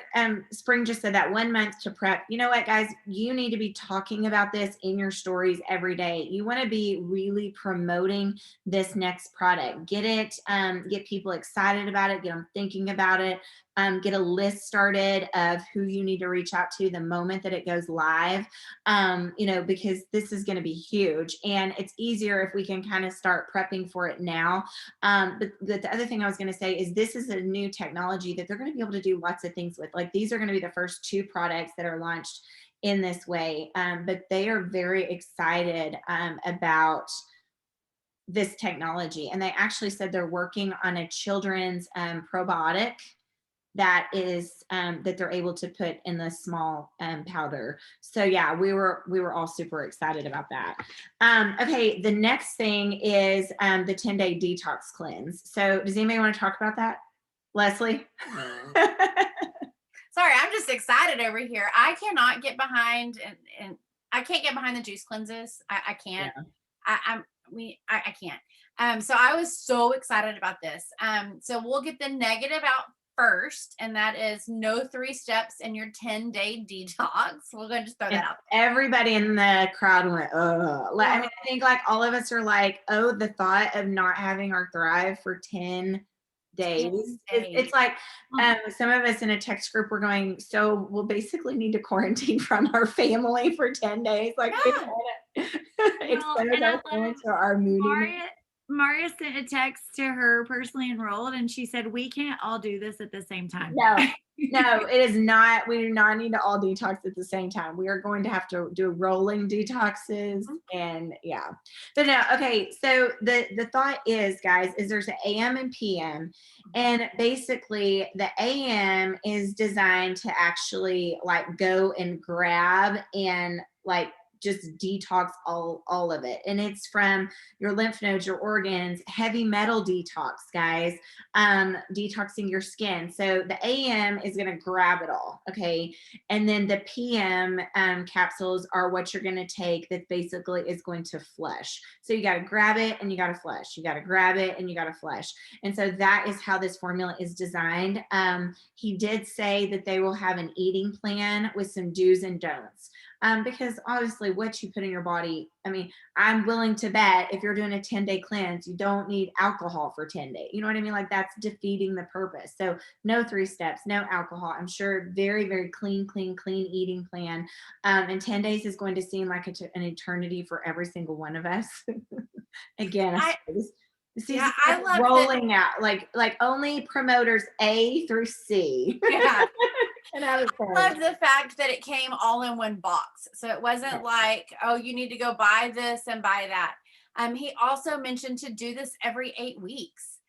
Spring just said that 1 month to prep. You know what, guys? You need to be talking about this in your stories every day. You want to be really promoting this next product. Get it. Get people excited about it. Get them thinking about it. Get a list started of who you need to reach out to the moment that it goes live, because this is going to be huge, and it's easier if we can kind of start prepping for it now. But the other thing I was going to say is this is a new technology that they're going to be able to do lots of things with. Like these are going to be the first 2 products that are launched in this way, but they are very excited about this technology, and they actually said they're working on a children's probiotic that is that they're able to put in the small powder. So yeah, we were all super excited about that. Okay, the next thing is the 10-day detox cleanse. So does anybody want to talk about that? Leslie? Sorry, I'm just excited over here. I cannot get behind and I can't get behind the juice cleanses. I can't. Yeah. I can't. So I was so excited about this. So we'll get the negative out first, and that is no 3 steps in your 10-day detox. We're going to just throw And that out. everybody in the crowd went, like, I mean, I think like all of us are like, oh, the thought of not having our Thrive for 10 days. It's like some of us in a text group were going, so we'll basically need to quarantine from our family for 10 days. Like, we don't want to expose ourselves to our moodiness. Mauria sent a text to her personally enrolled, and she said, we can't all do this at the same time. No, it is not. We do not need to all detox at the same time. We are going to have to do rolling detoxes, and yeah. But no, okay. So the thought is, guys, is there's an AM and PM, and basically the AM is designed to actually like go and grab and like just detox all of it. And it's from your lymph nodes, your organs, heavy metal detox, guys, detoxing your skin. So the AM is going to grab it all. Okay. And then the PM capsules are what you're going to take that basically is going to flush. So you got to grab it and you got to flush. You got to grab it and you got to flush. And so that is how this formula is designed. He did say that they will have an eating plan with some do's and don'ts. Because obviously what you put in your body, I mean, I'm willing to bet if you're doing a 10-day cleanse, you don't need alcohol for 10 days. You know what I mean? Like that's defeating the purpose. So no 3 steps, no alcohol. I'm sure very, very clean eating plan. And 10 days is going to seem like an eternity for every single one of us. Again, I love rolling out like only promoters A through C. Yeah. And I love the fact that it came all in one box. So it wasn't like, oh, you need to go buy this and buy that. He also mentioned to do this every 8 weeks.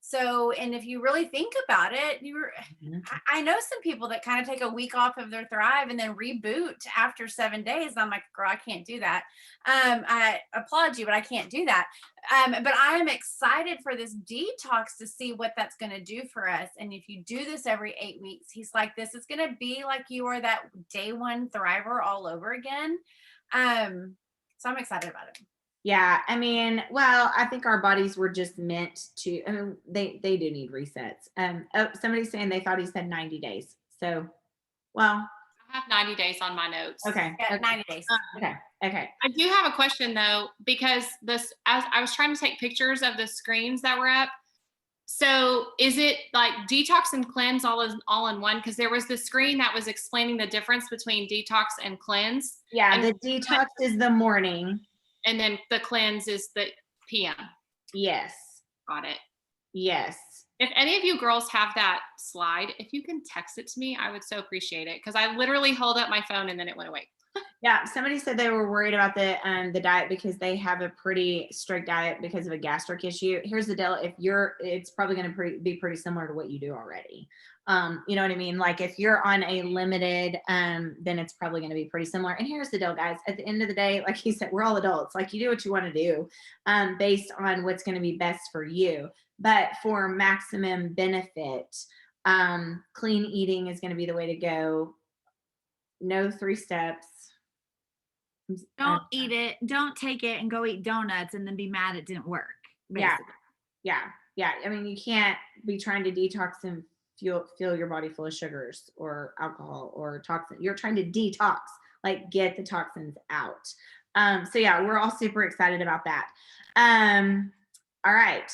So, and if you really think about it, I know some people that kind of take a week off of their Thrive and then reboot after 7 days. I'm like, girl, I can't do that. I applaud you, but I can't do that. But I am excited for this detox to see what that's going to do for us. And if you do this every 8 weeks, he's like, this is going to be like you are that day one Thriver all over again. So I'm excited about it. Yeah, I mean, well, I think our bodies were just meant to, I mean, they do need resets. Somebody's saying they thought he said 90 days. So, well. I have 90 days on my notes. Okay. Yeah, 90 days. Okay. I do have a question though, because as I was trying to take pictures of the screens that were up. So is it like detox and cleanse all in one? Because there was the screen that was explaining the difference between detox and cleanse. Yeah, and the detox is the morning. And then the cleanse is the PM. Yes. Got it. Yes. If any of you girls have that slide, if you can text it to me, I would so appreciate it. Because I literally held up my phone and then it went away. Yeah, somebody said they were worried about the diet because they have a pretty strict diet because of a gastric issue. Here's the deal: it's probably going to be pretty similar to what you do already. You know what I mean? Like if you're on a limited, then it's probably going to be pretty similar. And here's the deal, guys: at the end of the day, like he said, we're all adults. Like you do what you want to do, based on what's going to be best for you. But for maximum benefit, clean eating is going to be the way to go. No 3 steps. Don't eat it. Don't take it and go eat donuts and then be mad it didn't work. Basically. Yeah. I mean, you can't be trying to detox and fill your body full of sugars or alcohol or toxin. You're trying to detox, like get the toxins out. So yeah, we're all super excited about that. All right.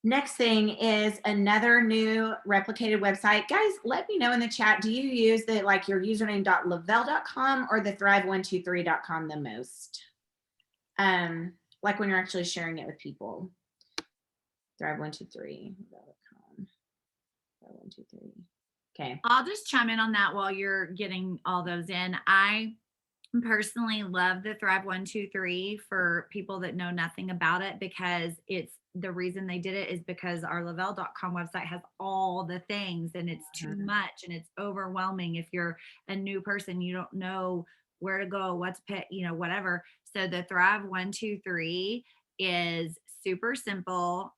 Next thing is another new replicated website. Guys, let me know in the chat. Do you use like your username.lavelle.com or the thrive123.com the most? Like when you're actually sharing it with people. Thrive123.com. Thrive123. Okay. I'll just chime in on that while you're getting all those in. I personally love the Thrive 123 for people that know nothing about it, because the reason they did it is because our lavelle.com website has all the things and it's too much and it's overwhelming. If you're a new person, you don't know where to go, what's whatever. So the Thrive 123 is super simple.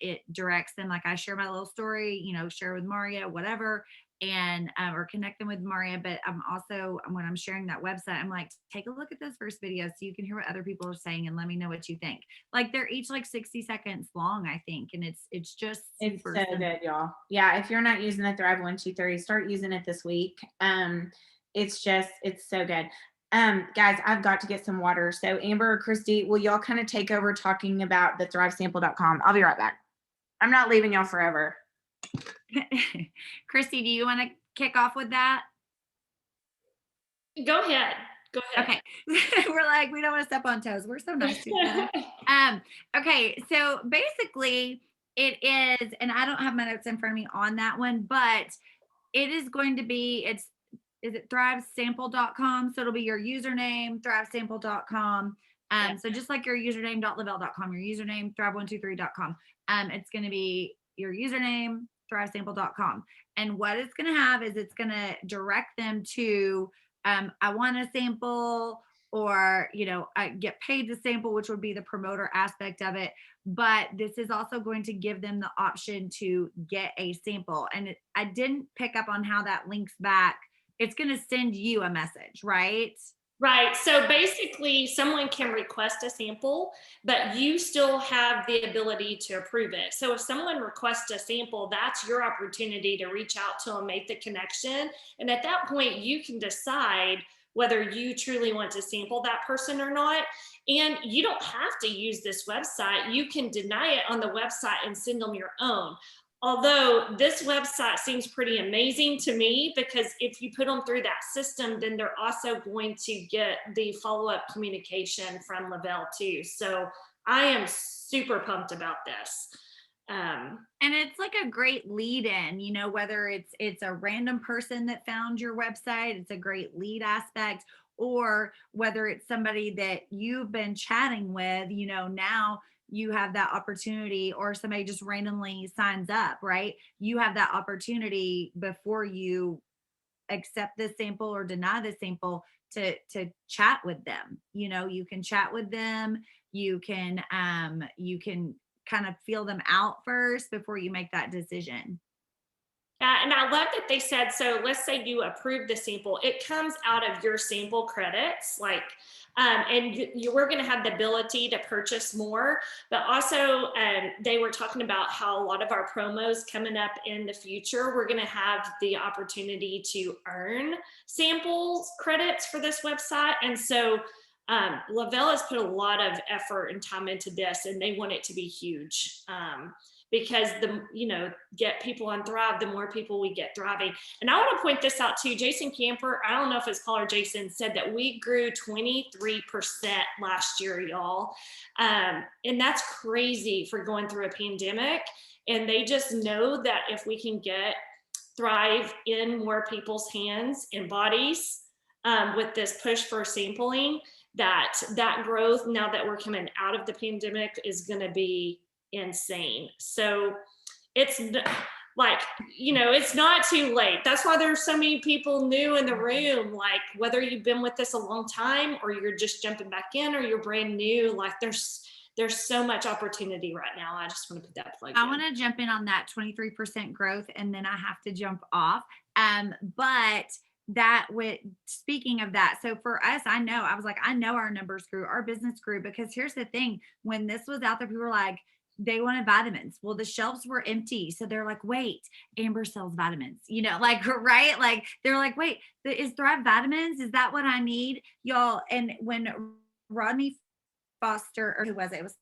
It directs them, like I share my little story, share with Mauria, whatever, and or connect them with Mauria. But I'm also, when I'm sharing that website, I'm like, take a look at those first videos so you can hear what other people are saying and let me know what you think. Like they're each like 60 seconds long, I think, and it's just It's super so simple. good, y'all. Yeah, if you're not using the Thrive 123, start using it this week. It's so good. Guys, I've got to get some water. So Amber or Christy, will y'all kind of take over talking about the thrivesample.com? I'll be right back. I'm not leaving y'all forever. Christy, do you want to kick off with that? Go ahead. Okay. We're like, we don't want to step on toes. We're so nice to each other. Okay. So basically it is, and I don't have my notes in front of me on that one, but it is going to be, is it thrivesample.com? So it'll be your username, thrivesample.com. So just like your username.lavelle.com, your username, thrive123.com. It's going to be your username, thrivesample.com. And what it's going to have is it's going to direct them to, I want a sample, or, I get paid to sample, which would be the promoter aspect of it. But this is also going to give them the option to get a sample. And I didn't pick up on how that links back. It's going to send you a message, right? Right. So basically, someone can request a sample, but you still have the ability to approve it. So if someone requests a sample, that's your opportunity to reach out to them, make the connection. And at that point, you can decide whether you truly want to sample that person or not. And you don't have to use this website. You can deny it on the website and send them your own. Although this website seems pretty amazing to me, because if you put them through that system, then they're also going to get the follow-up communication from Lavelle too. So I am super pumped about this. And it's like a great lead in, whether it's a random person that found your website, it's a great lead aspect, or whether it's somebody that you've been chatting with, now you have that opportunity, or somebody just randomly signs up, right? You have that opportunity before you accept the sample or deny the sample to chat with them. You can chat with them. You can kind of feel them out first before you make that decision. And I love that they said, so let's say you approve the sample, it comes out of your sample credits, and we're going to have the ability to purchase more, but also they were talking about how a lot of our promos coming up in the future, we're going to have the opportunity to earn samples credits for this website. And so Lavelle has put a lot of effort and time into this, and they want it to be huge. Because get people on Thrive, the more people we get thriving. And I want to point this out too. Jason Camper, I don't know if it's caller Jason, said that we grew 23% last year, y'all. And that's crazy for going through a pandemic. And they just know that if we can get Thrive in more people's hands and bodies with this push for sampling, that growth, now that we're coming out of the pandemic, is going to be insane. So it's like, it's not too late. That's why there's so many people new in the room, like whether you've been with us a long time or you're just jumping back in or you're brand new, like there's so much opportunity right now. I just want to put that plug in. I want to jump in on that 23% growth, and then I have to jump off. But that speaking of that, so for us, I know our numbers grew, our business grew, because here's the thing, when this was out there, people were like, they wanted vitamins. Well, the shelves were empty. So they're like, wait, Amber sells vitamins, right? Like, they're like, wait, is Thrive vitamins? Is that what I need? Y'all. And when Rodney Foster, or who was it? It was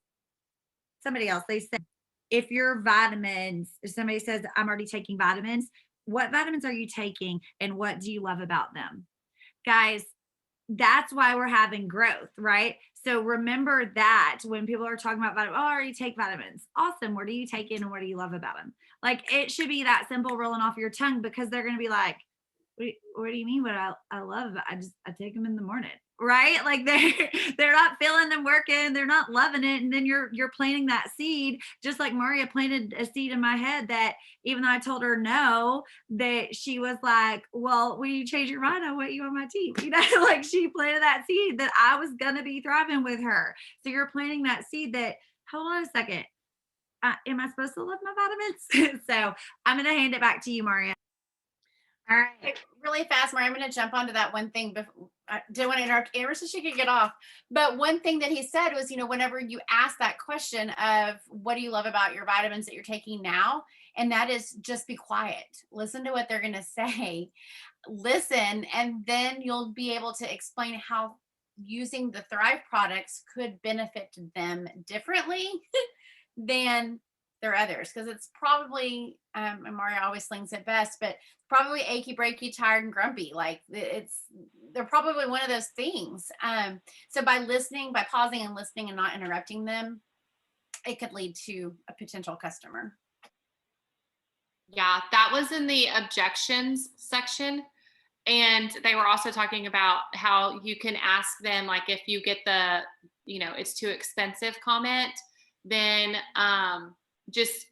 somebody else. They said, if your vitamins, if somebody says, I'm already taking vitamins, what vitamins are you taking? And what do you love about them? Guys, that's why we're having growth, right? So remember that when people are talking about vitamins, I already take vitamins. Awesome. What do you take in and what do you love about them? Like, it should be that simple, rolling off your tongue, because they're going to be like, what do you mean? What I love? I take them in the morning, right? Like they're not feeling them working. They're not loving it. And then you're planting that seed, just like Mauria planted a seed in my head, that even though I told her no, that she was like, well, when you change your mind, I want you on my team. Like, she planted that seed that I was going to be thriving with her. So you're planting that seed that hold on a second. Am I supposed to love my vitamins? So I'm going to hand it back to you, Maria. All right. Like, really fast, Maria, I'm going to jump onto that one thing. I didn't want to interrupt Amber so she could get off. But one thing that he said was, whenever you ask that question of what do you love about your vitamins that you're taking now, and that is just be quiet. Listen to what they're going to say. Listen, and then you'll be able to explain how using the Thrive products could benefit them differently than their others, because it's probably and Mario always slings it best, but probably achy breaky, tired and grumpy. Like they're probably one of those things. So by listening, by pausing and listening and not interrupting them, it could lead to a potential customer. Yeah, that was in the objections section. And they were also talking about how you can ask them, like, if you get the, it's too expensive comment, then just,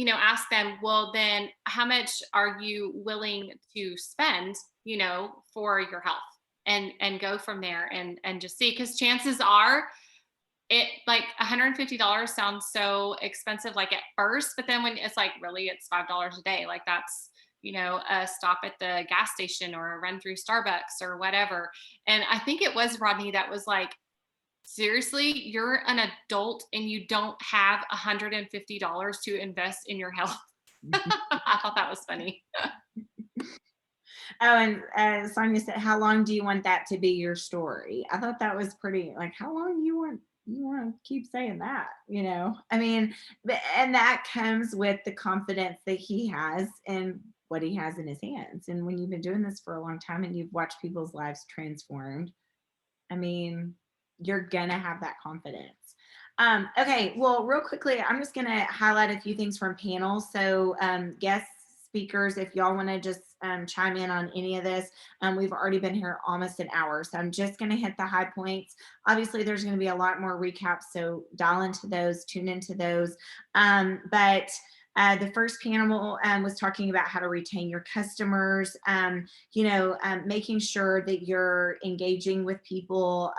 ask them, well, then how much are you willing to spend, for your health, and go from there and just see, because chances are it like $150 sounds so expensive, like at first, but then when it's like, really, it's $5 a day. Like that's, a stop at the gas station or a run through Starbucks or whatever. And I think it was Rodney that was like, seriously, you're an adult and you don't have $150 to invest in your health. I thought that was funny. Oh, and Sonia said, how long do you want that to be your story? I thought that was pretty, like, how long you want to keep saying that, I mean, and that comes with the confidence that he has in what he has in his hands. And when you've been doing this for a long time and you've watched people's lives transformed, I mean, you're going to have that confidence. Okay, well, real quickly, I'm just going to highlight a few things from panels. So guest speakers, if y'all want to just chime in on any of this, we've already been here almost an hour. So I'm just going to hit the high points. Obviously, there's going to be a lot more recaps, so dial into those, tune into those. But the first panel was talking about how to retain your customers, making sure that you're engaging with people,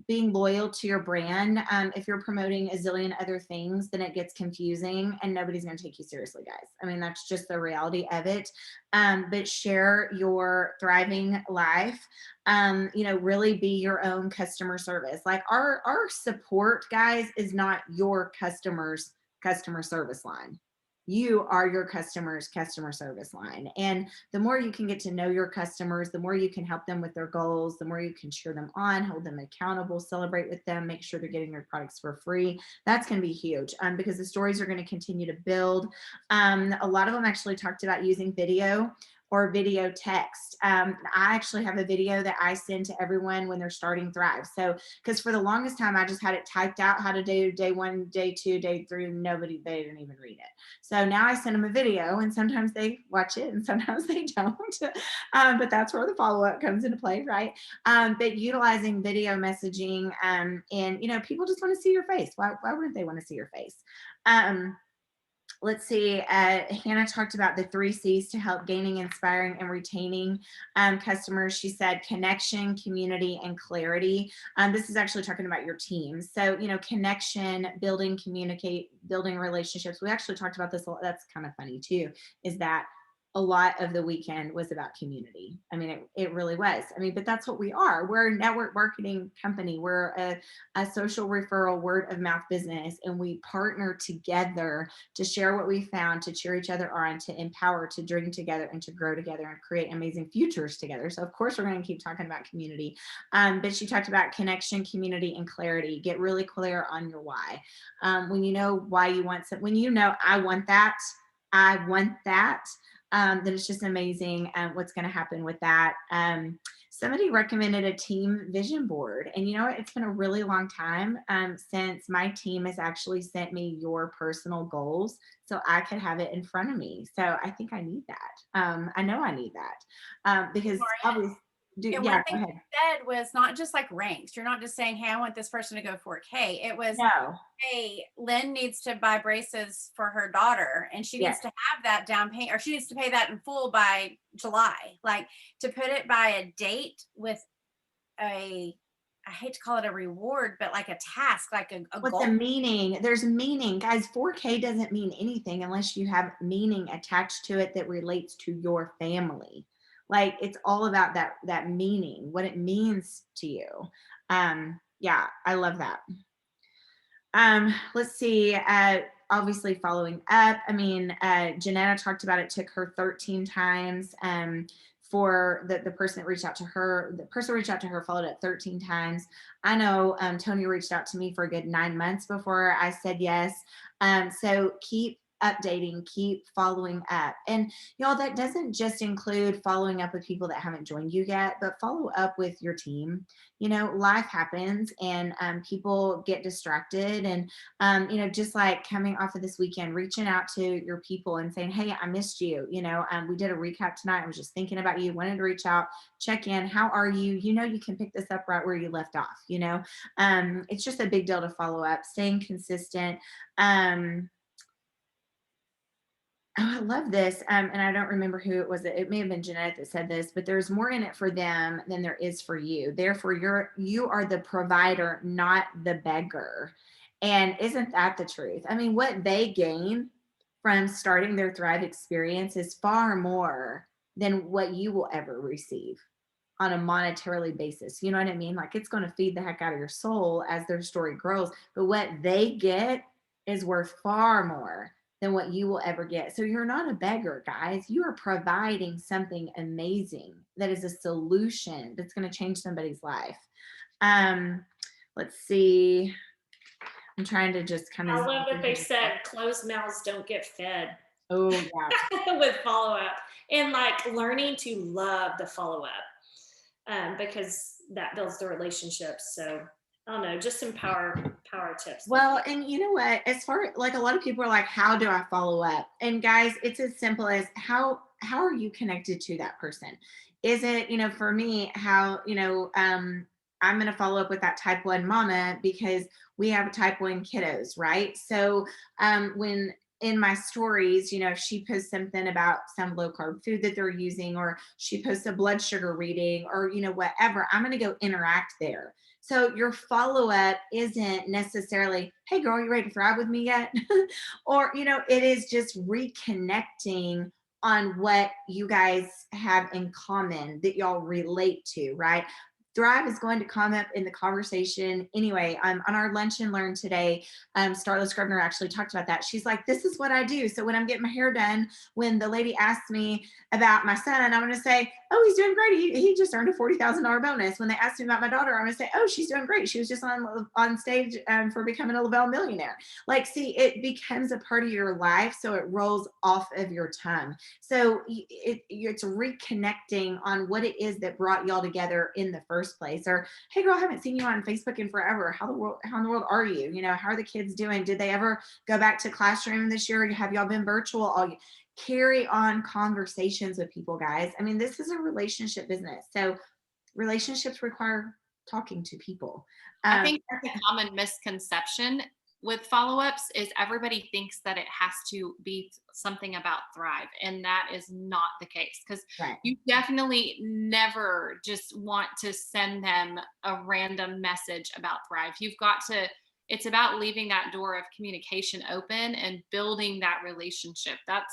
being loyal to your brand. If you're promoting a zillion other things, then it gets confusing and nobody's going to take you seriously, guys. I mean, that's just the reality of it. But share your thriving life. Really be your own customer service. Like our support, guys, is not your customer's customer service line. You are your customer's customer service line. And the more you can get to know your customers, the more you can help them with their goals, the more you can cheer them on, hold them accountable, celebrate with them, make sure they're getting their products for free. That's going to be huge because the stories are going to continue to build. A lot of them actually talked about using video or video text. I actually have a video that I send to everyone when they're starting Thrive. So, because for the longest time, I just had it typed out how to do day 1, day 2, day 3, they didn't even read it. So now I send them a video and sometimes they watch it and sometimes they don't. But that's where the follow-up comes into play, right? But utilizing video messaging and, people just want to see your face. Why wouldn't they want to see your face? Let's see, Hannah talked about the 3 C's to help gaining, inspiring, and retaining customers. She said connection, community, and clarity. This is actually talking about your team. So, connection, building, communicate, building relationships. We actually talked about this. That's kind of funny too, is that a lot of the weekend was about community. I mean, it really was. I mean, but that's what we are. We're a network marketing company. We're a social referral, word of mouth business, and we partner together to share what we found, to cheer each other on, to empower, to dream together, and to grow together and create amazing futures together. So of course, we're going to keep talking about community. But she talked about connection, community, and clarity. Get really clear on your why. When you know why you want something, when you know, I want that, then it's just amazing what's going to happen with that. Somebody recommended a team vision board, and it's been a really long time since my team has actually sent me your personal goals so I could have it in front of me. So I think I need that. I know I need that because obviously. One thing you said was not just like ranks. You're not just saying, hey, I want this person to go 4K. It was, hey, Lynn needs to buy braces for her daughter and she needs to have that down payment, or she needs to pay that in full by July. Like to put it by a date with a I hate to call it a reward, but like a task, like a What's goal. the meaning? There's meaning, guys. 4K doesn't mean anything unless you have meaning attached to it that relates to your family. Like it's all about that meaning, what it means to you. Yeah, I love that. Let's see. Obviously following up. I mean, Janetta talked about it took her 13 times. For the person that reached out to her, the person reached out to her followed up 13 times. I know Tony reached out to me for a good 9 months before I said yes. So keep updating, keep following up. And y'all, that doesn't just include following up with people that haven't joined you yet, but follow up with your team. You know, life happens and people get distracted. And, just like coming off of this weekend, reaching out to your people and saying, hey, I missed you. We did a recap tonight. I was just thinking about you, wanted to reach out, check in. How are you? You can pick this up right where you left off. It's just a big deal to follow up, staying consistent. Oh, I love this. And I don't remember who it was. It may have been Jeanette that said this, but there's more in it for them than there is for you. Therefore, you are the provider, not the beggar. And isn't that the truth? I mean, what they gain from starting their Thrive experience is far more than what you will ever receive on a monetarily basis. You know what I mean? Like it's going to feed the heck out of your soul as their story grows. But what they get is worth far more than what you will ever get. So you're not a beggar, guys. You are providing something amazing that is a solution that's going to change somebody's life. Let's see. I'm trying to just kind of. I love that they said closed mouths don't get fed. Oh, yeah. With follow up and like learning to love the follow up because that builds the relationships. So I don't know, just some power tips. Well, and you know what? As far like a lot of people are like, how do I follow up? And guys, it's as simple as how are you connected to that person? Is it, for me, how, I'm going to follow up with that type 1 mama because we have type 1 kiddos, right? So when in my stories, if she posts something about some low carb food that they're using, or she posts a blood sugar reading, or, whatever, I'm going to go interact there. So your follow-up isn't necessarily, hey girl, you ready to thrive with me yet? Or, it is just reconnecting on what you guys have in common that y'all relate to, right? Thrive is going to come up in the conversation anyway. On our Lunch and Learn today, Starla Scribner actually talked about that. She's like, this is what I do. So when I'm getting my hair done, when the lady asks me about my son, I'm going to say, oh, he's doing great. He just earned a $40,000 bonus. When they ask me about my daughter, I'm going to say, oh, she's doing great. She was just on stage for becoming a Lavelle millionaire. Like, see, it becomes a part of your life. So it rolls off of your tongue. So it's reconnecting on what it is that brought y'all together in the first place. Or, hey girl, I haven't seen you on Facebook in forever. How in the world are you? How are the kids doing? Did they ever go back to classroom this year? Have y'all been virtual? Carry on conversations with people, guys. I mean, this is a relationship business. So relationships require talking to people. I think that's a common misconception with follow-ups is everybody thinks that it has to be something about Thrive, and that is not the case, because you definitely never just want to send them a random message about Thrive. You've got to, it's about leaving that door of communication open and building that relationship. That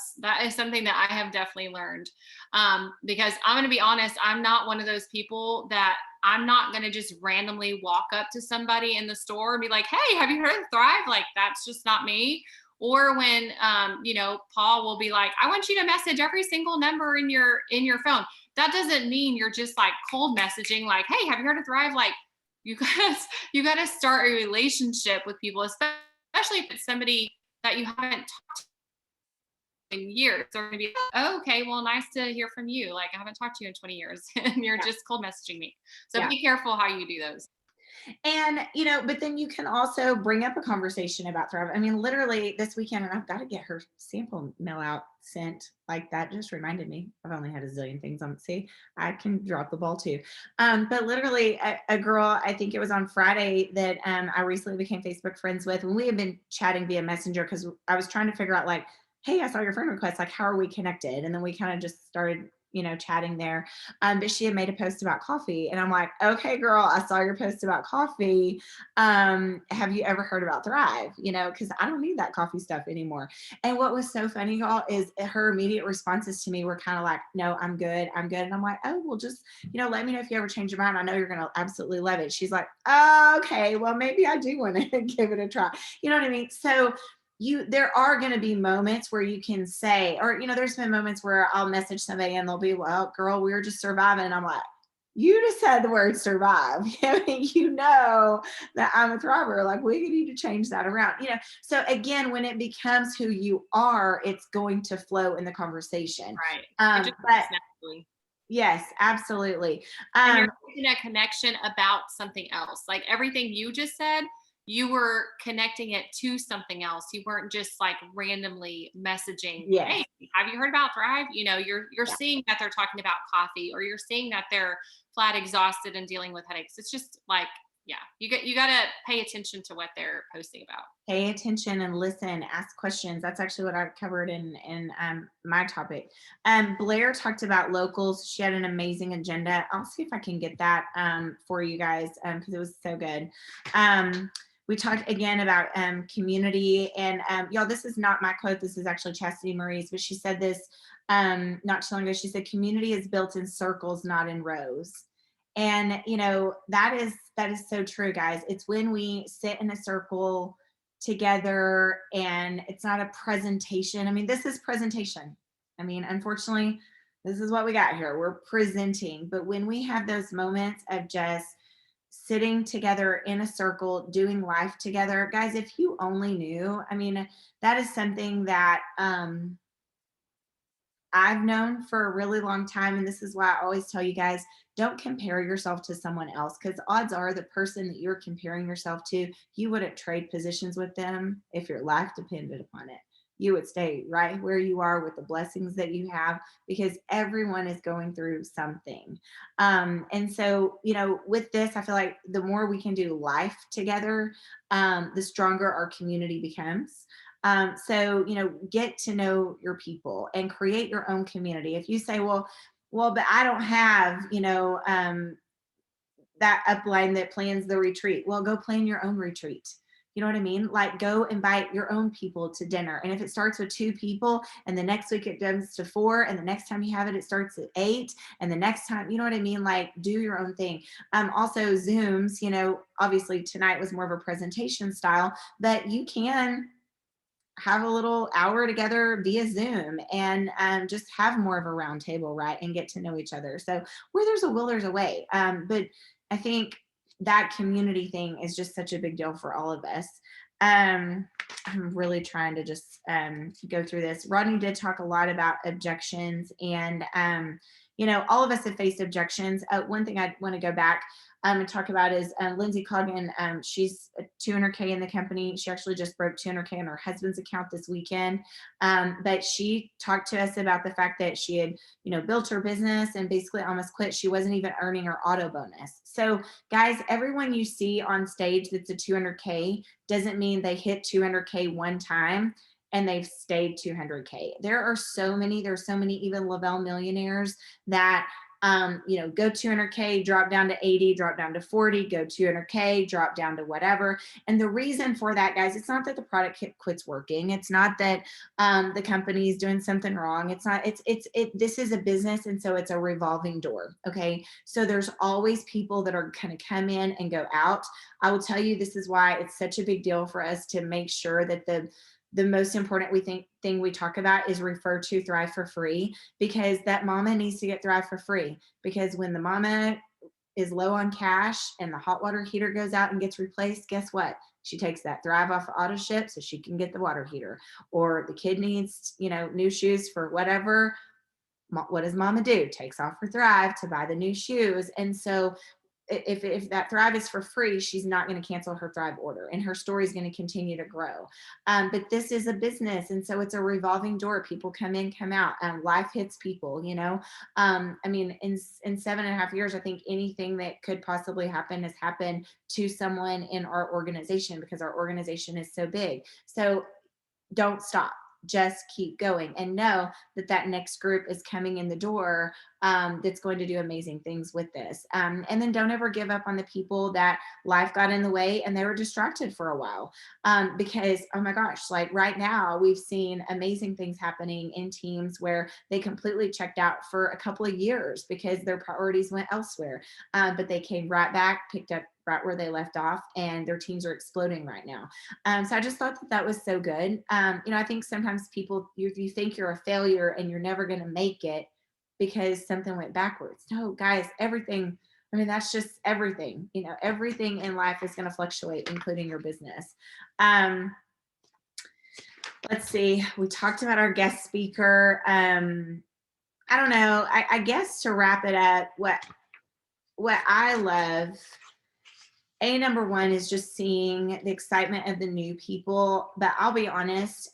is something that I have definitely learned, because I'm going to be honest, I'm not one of those people that I'm not going to just randomly walk up to somebody in the store and be like, hey, have you heard of Thrive? Like, that's just not me. Or when, Paul will be like, I want you to message every single number in your phone. That doesn't mean you're just like cold messaging, like, hey, have you heard of Thrive? Like, you got to start a relationship with people, especially if it's somebody that you haven't talked to in years. They're going to be, oh, okay, well, nice to hear from you. Like, I haven't talked to you in 20 years and you're just cold messaging me. So be careful how you do those. And, but then you can also bring up a conversation about Thrive. I mean, literally this weekend, and I've got to get her sample mail out sent. Like, that just reminded me. I've only had a zillion things on. See, I can drop the ball too. But literally a girl, I think it was on Friday, that I recently became Facebook friends with, and we had been chatting via Messenger because I was trying to figure out, like, hey, I saw your friend request. Like, how are we connected? And then we kind of just started chatting there. But she had made a post about coffee, and I'm like, okay, girl, I saw your post about coffee. Have you ever heard about Thrive? Because I don't need that coffee stuff anymore. And what was so funny, y'all, is her immediate responses to me were kind of like, no, I'm good. And I'm like, oh, well, just, let me know if you ever change your mind. I know you're going to absolutely love it. She's like, oh, okay, well, maybe I do want to give it a try. You know what I mean? So there are going to be moments where you can say, or, there's been moments where I'll message somebody and they'll be, well, girl, we were just surviving. And I'm like, you just said the word survive. I mean, that I'm a thriver. Like, we need to change that around, So again, when it becomes who you are, it's going to flow in the conversation. Right. It just But naturally. yes, absolutely. And you're making a connection about something else. Like everything you just said, you were connecting it to something else. You weren't just like randomly messaging, Yes. hey, have you heard about Thrive? You're seeing that they're talking about coffee, or you're seeing that they're flat exhausted and dealing with headaches. It's just like, yeah, you got to pay attention to what they're posting about. Pay attention and listen, ask questions. That's actually what I covered in my topic. Blair talked about locals. She had an amazing agenda. I'll see if I can get that for you guys because it was so good. We talked again about community, and y'all, this is not my quote. This is actually Chastity Marie's, but she said this not too long ago. She said, community is built in circles, not in rows. And, that is so true, guys. It's when we sit in a circle together and it's not a presentation. I mean, this is presentation. I mean, unfortunately, this is what we got here. We're presenting. But when we have those moments of just sitting together in a circle, doing life together, guys, if you only knew, I mean, that is something that I've known for a really long time. And this is why I always tell you guys, don't compare yourself to someone else, because odds are the person that you're comparing yourself to, you wouldn't trade positions with them if your life depended upon it. You would stay right where you are with the blessings that you have, because everyone is going through something. And so, with this, I feel like the more we can do life together, the stronger our community becomes. So, get to know your people and create your own community. If you say, well, but I don't have, that upline that plans the retreat. Well, go plan your own retreat. You know what I mean? Like, go invite your own people to dinner. And if it starts with 2 people and the next week it jumps to 4, and the next time you have it, it starts at 8. And the next time, you know what I mean? Like, do your own thing. Also Zooms, obviously tonight was more of a presentation style, but you can have a little hour together via Zoom and just have more of a round table, right? And get to know each other. So where there's a will, there's a way. But I think that community thing is just such a big deal for all of us. I'm really trying to just go through this. Rodney did talk a lot about objections, and all of us have faced objections. One thing I want to go back and talk about is Lindsay Coggan. She's 200K in the company. She actually just broke 200K on her husband's account this weekend. But she talked to us about the fact that she had, built her business and basically almost quit. She wasn't even earning her auto bonus. So guys, everyone you see on stage that's a 200K doesn't mean they hit 200K one time and they've stayed 200K. There's so many even Lavelle millionaires that go 200K, drop down to 80, drop down to 40, go 200K, drop down to whatever. And the reason for that, guys, it's not that the product quits working. It's not that the company is doing something wrong. It's not, this is a business. And so it's a revolving door. Okay. So there's always people that are going to come in and go out. I will tell you, this is why it's such a big deal for us to make sure that the most important thing we talk about is refer to Thrive for free, because that mama needs to get Thrive for free. Because when the mama is low on cash and the hot water heater goes out and gets replaced, guess what? She takes that Thrive off auto ship so she can get the water heater. Or the kid needs, new shoes for whatever. What does mama do? Takes off her Thrive to buy the new shoes. And so if that Thrive is for free, she's not going to cancel her Thrive order, and her story is going to continue to grow. But this is a business, and so it's a revolving door. People come in, come out, life hits people, I mean, in 7.5 years, I think anything that could possibly happen has happened to someone in our organization, because our organization is so big. So don't stop. just keep going and know that that next group is coming in the door that's going to do amazing things with this. And then don't ever give up on the people that life got in the way and they were distracted for a while. Because, oh my gosh, like right now we've seen amazing things happening in teams where they completely checked out for a couple of years because their priorities went elsewhere. But they came right back, picked up right where they left off, and their teams are exploding right now. So I just thought that that was so good. I think sometimes people, you think you're a failure and you're never going to make it because something went backwards. No, guys, everything. I mean, that's just everything. Everything in life is going to fluctuate, including your business. Let's see. We talked about our guest speaker. I don't know. I guess to wrap it up, what I love, number one is just seeing the excitement of the new people. But I'll be honest,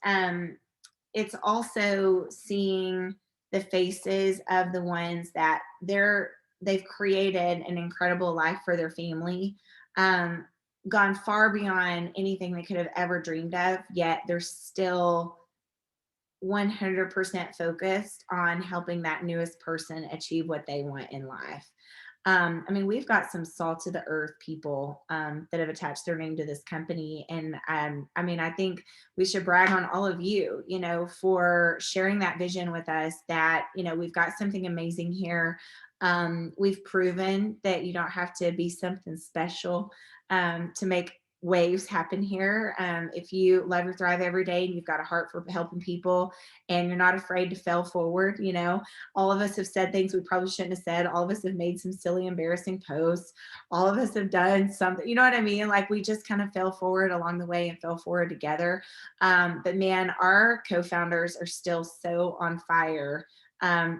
it's also seeing the faces of the ones that they've created an incredible life for their family, gone far beyond anything they could have ever dreamed of, yet they're still 100% focused on helping that newest person achieve what they want in life. We've got some salt of the earth people that have attached their name to this company. And I think we should brag on all of you, for sharing that vision with us that, we've got something amazing here. We've proven that you don't have to be something special to make waves happen here. If you love your Thrive every day and you've got a heart for helping people and you're not afraid to fail forward, all of us have said things we probably shouldn't have said. All of us have made some silly, embarrassing posts. All of us have done something, you know what I mean? Like we just kind of fell forward along the way and fell forward together. But man, our co-founders are still so on fire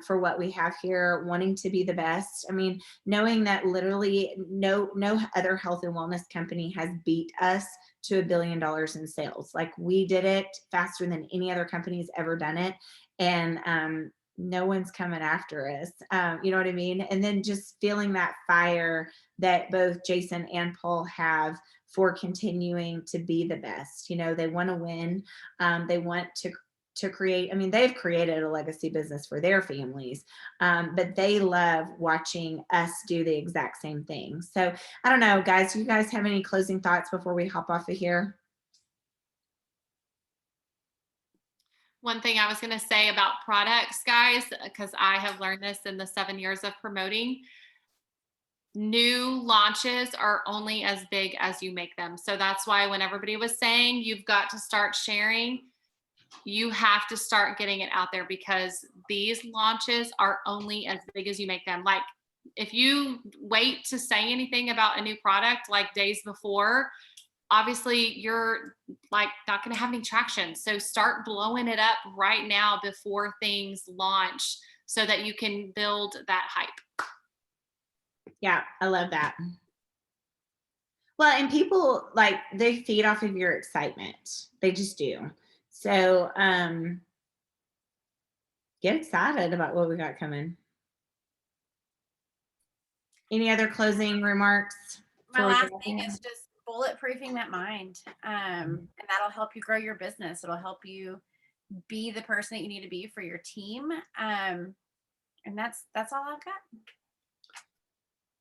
for what we have here, wanting to be the best. Knowing that literally no other health and wellness company has beat us to $1 billion in sales. Like we did it faster than any other company has ever done it. And no one's coming after us. You know what I mean? And then just feeling that fire that both Jason and Paul have for continuing to be the best. They want to win. They want to create, they've created a legacy business for their families, but they love watching us do the exact same thing. So I don't know, guys, do you guys have any closing thoughts before we hop off of here? One thing I was going to say about products, guys, because I have learned this in the 7 years of promoting, new launches are only as big as you make them. So that's why when everybody was saying you've got to start sharing, you have to start getting it out there because these launches are only as big as you make them. Like if you wait to say anything about a new product like days before, obviously you're like not going to have any traction. So start blowing it up right now before things launch so that you can build that hype. Yeah, I love that. Well, and people they feed off of your excitement. They just do. So get excited about what we got coming. Any other closing remarks? My last thing is just bulletproofing that mind. And that'll help you grow your business. It'll help you be the person that you need to be for your team. And that's all I've got.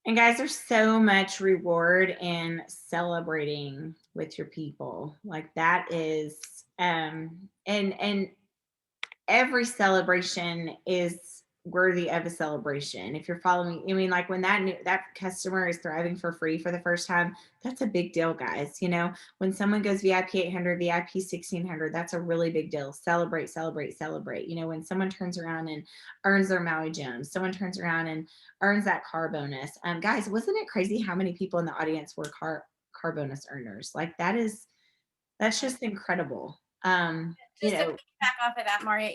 And guys, there's so much reward in celebrating with your people. Like that is, and every celebration is worthy of a celebration. If you're following, like when that customer is thriving for free for the first time, that's a big deal, guys. When someone goes VIP 800, VIP 1600, that's a really big deal. Celebrate, celebrate, celebrate. When someone turns around and earns their Maui gems, someone turns around and earns that car bonus. Guys, wasn't it crazy how many people in the audience were car bonus earners? Like that's just incredible. Just to back off of that, Mauria,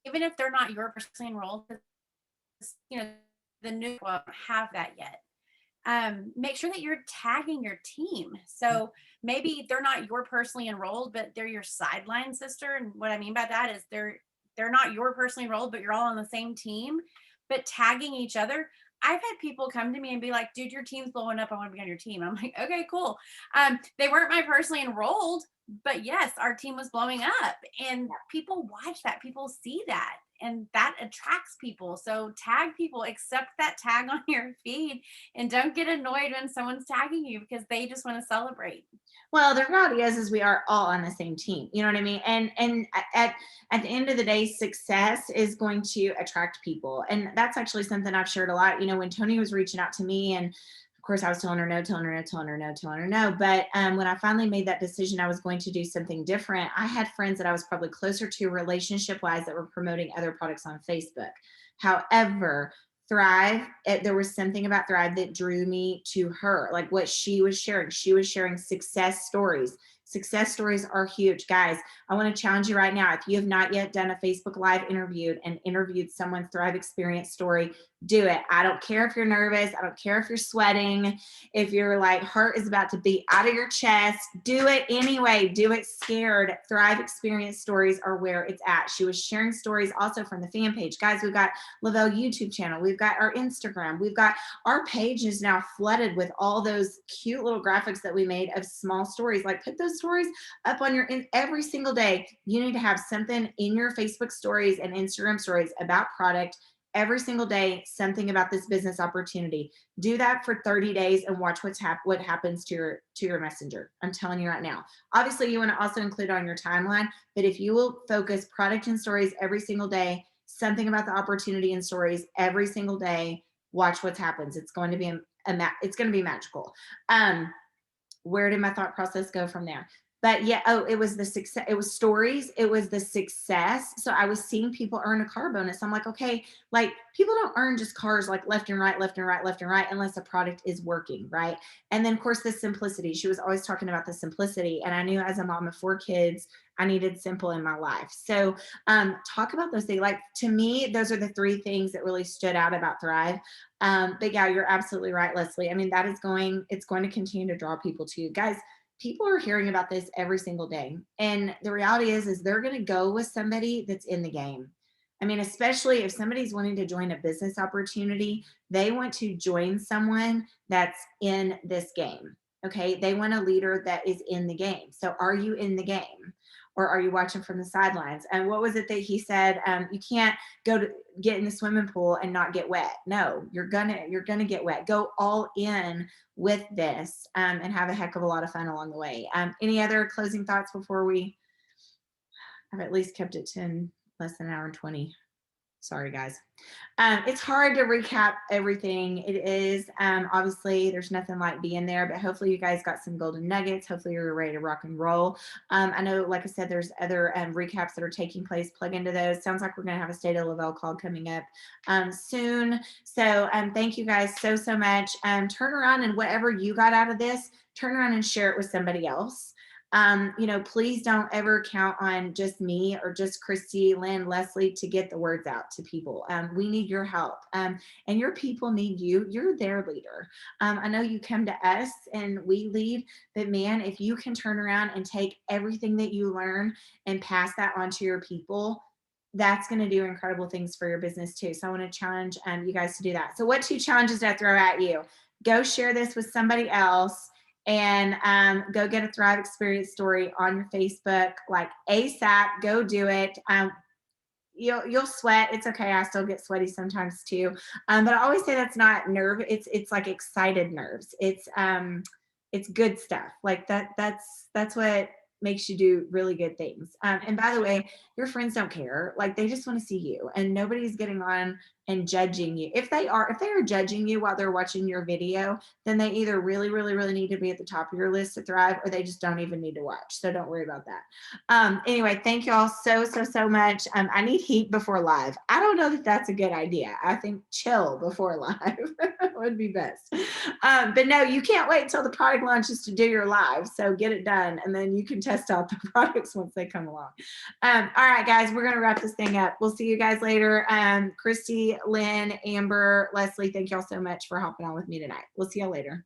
even if they're not your personally enrolled, the new won't have that yet. Make sure that you're tagging your team. So maybe they're not your personally enrolled, but they're your sideline sister. And what I mean by that is they're not your personally enrolled, but you're all on the same team, but tagging each other. I've had people come to me and be like, dude, your team's blowing up. I want to be on your team. I'm like, okay, cool. They weren't my personally enrolled, But yes, our team was blowing up, and people watch that, people see that, and that attracts people. So tag people, accept that tag on your feed, and don't get annoyed when someone's tagging you because they just want to celebrate. Well, the reality is we are all on the same team. You know what I mean? And at the end of the day, success is going to attract people. And that's actually something I've shared a lot. You know, when Tony was reaching out to me, and of course I was telling her no, telling her no, telling her no, telling her no. But when I finally made that decision, I was going to do something different. I had friends that I was probably closer to relationship wise that were promoting other products on Facebook. However, Thrive, there was something about Thrive that drew me to her, like what she was sharing. She was sharing success stories. Success stories are huge. Guys, I want to challenge you right now. If you have not yet done a Facebook Live interview and interviewed someone's Thrive experience story, do it. I don't care if you're nervous. I don't care if you're sweating. If your like heart is about to beat out of your chest, do it anyway. Do it scared. Thrive experience stories are where it's at. She was sharing stories also from the fan page. Guys, we've got Lavelle YouTube channel. We've got our Instagram. We've got our page is now flooded with all those cute little graphics that we made of small stories. Like put those stories up on your every single day. You need to have something in your Facebook stories and Instagram stories about product every single day, something about this business opportunity. Do that for 30 days and watch what happens to your messenger. I'm telling you right now. Obviously, you want to also include on your timeline, but if you will focus product and stories every single day, something about the opportunity and stories every single day, watch what happens. It's going to be it's going to be magical. Where did my thought process go from there? But yeah, it was the success. It was stories. It was the success. So I was seeing people earn a car bonus. I'm like, okay, like people don't earn just cars like left and right, left and right, left and right, unless the product is working, right? And then of course the simplicity. She was always talking about the simplicity. And I knew as a mom of 4 kids, I needed simple in my life. So talk about those things. Like to me, those are the 3 things that really stood out about Thrive. But yeah, you're absolutely right, Leslie. I mean, it's going to continue to draw people to you. Guys, people are hearing about this every single day. And the reality is they're going to go with somebody that's in the game. I mean, especially if somebody's wanting to join a business opportunity, they want to join someone that's in this game. Okay. They want a leader that is in the game. So are you in the game? Or are you watching from the sidelines? And what was it that he said? You can't get in the swimming pool and not get wet. No, you're gonna get wet. Go all in with this and have a heck of a lot of fun along the way. Any other closing thoughts before I've at least kept it to less than an hour and 20. Sorry, guys. It's hard to recap everything. It is. Obviously, there's nothing like being there, but hopefully you guys got some golden nuggets. Hopefully you're ready to rock and roll. I know, like I said, there's other recaps that are taking place. Plug into those. Sounds like we're going to have a State of Lavelle call coming up soon. So thank you guys so much. Turn around and whatever you got out of this, turn around and share it with somebody else. Please don't ever count on just me or just Christy, Lynn, Leslie to get the words out to people. We need your help. And your people need you. You're their leader. I know you come to us and we lead, but man, if you can turn around and take everything that you learn and pass that on to your people, that's going to do incredible things for your business too. So I want to challenge you guys to do that. So what 2 challenges did I throw at you? Go share this with somebody else. And go get a Thrive experience story on your Facebook, like ASAP. Go do it. You'll sweat. It's okay. I still get sweaty sometimes too. But I always say that's not nerve. It's like excited nerves. It's good stuff. Like that's what makes you do really good things. And by the way, your friends don't care. Like they just want to see you, and nobody's getting on and judging you. If they are judging you while they're watching your video, then they either really, really, really need to be at the top of your list to thrive, or they just don't even need to watch. So don't worry about that. Anyway, thank y'all so much. I need heat before live. I don't know that that's a good idea. I think chill before live would be best. But no, you can't wait until the product launches to do your live. So get it done, and then you can test out the products once they come along. All right, guys, we're going to wrap this thing up. We'll see you guys later. Christy, Lynn, Amber, Leslie, thank y'all so much for hopping on with me tonight. We'll see y'all later.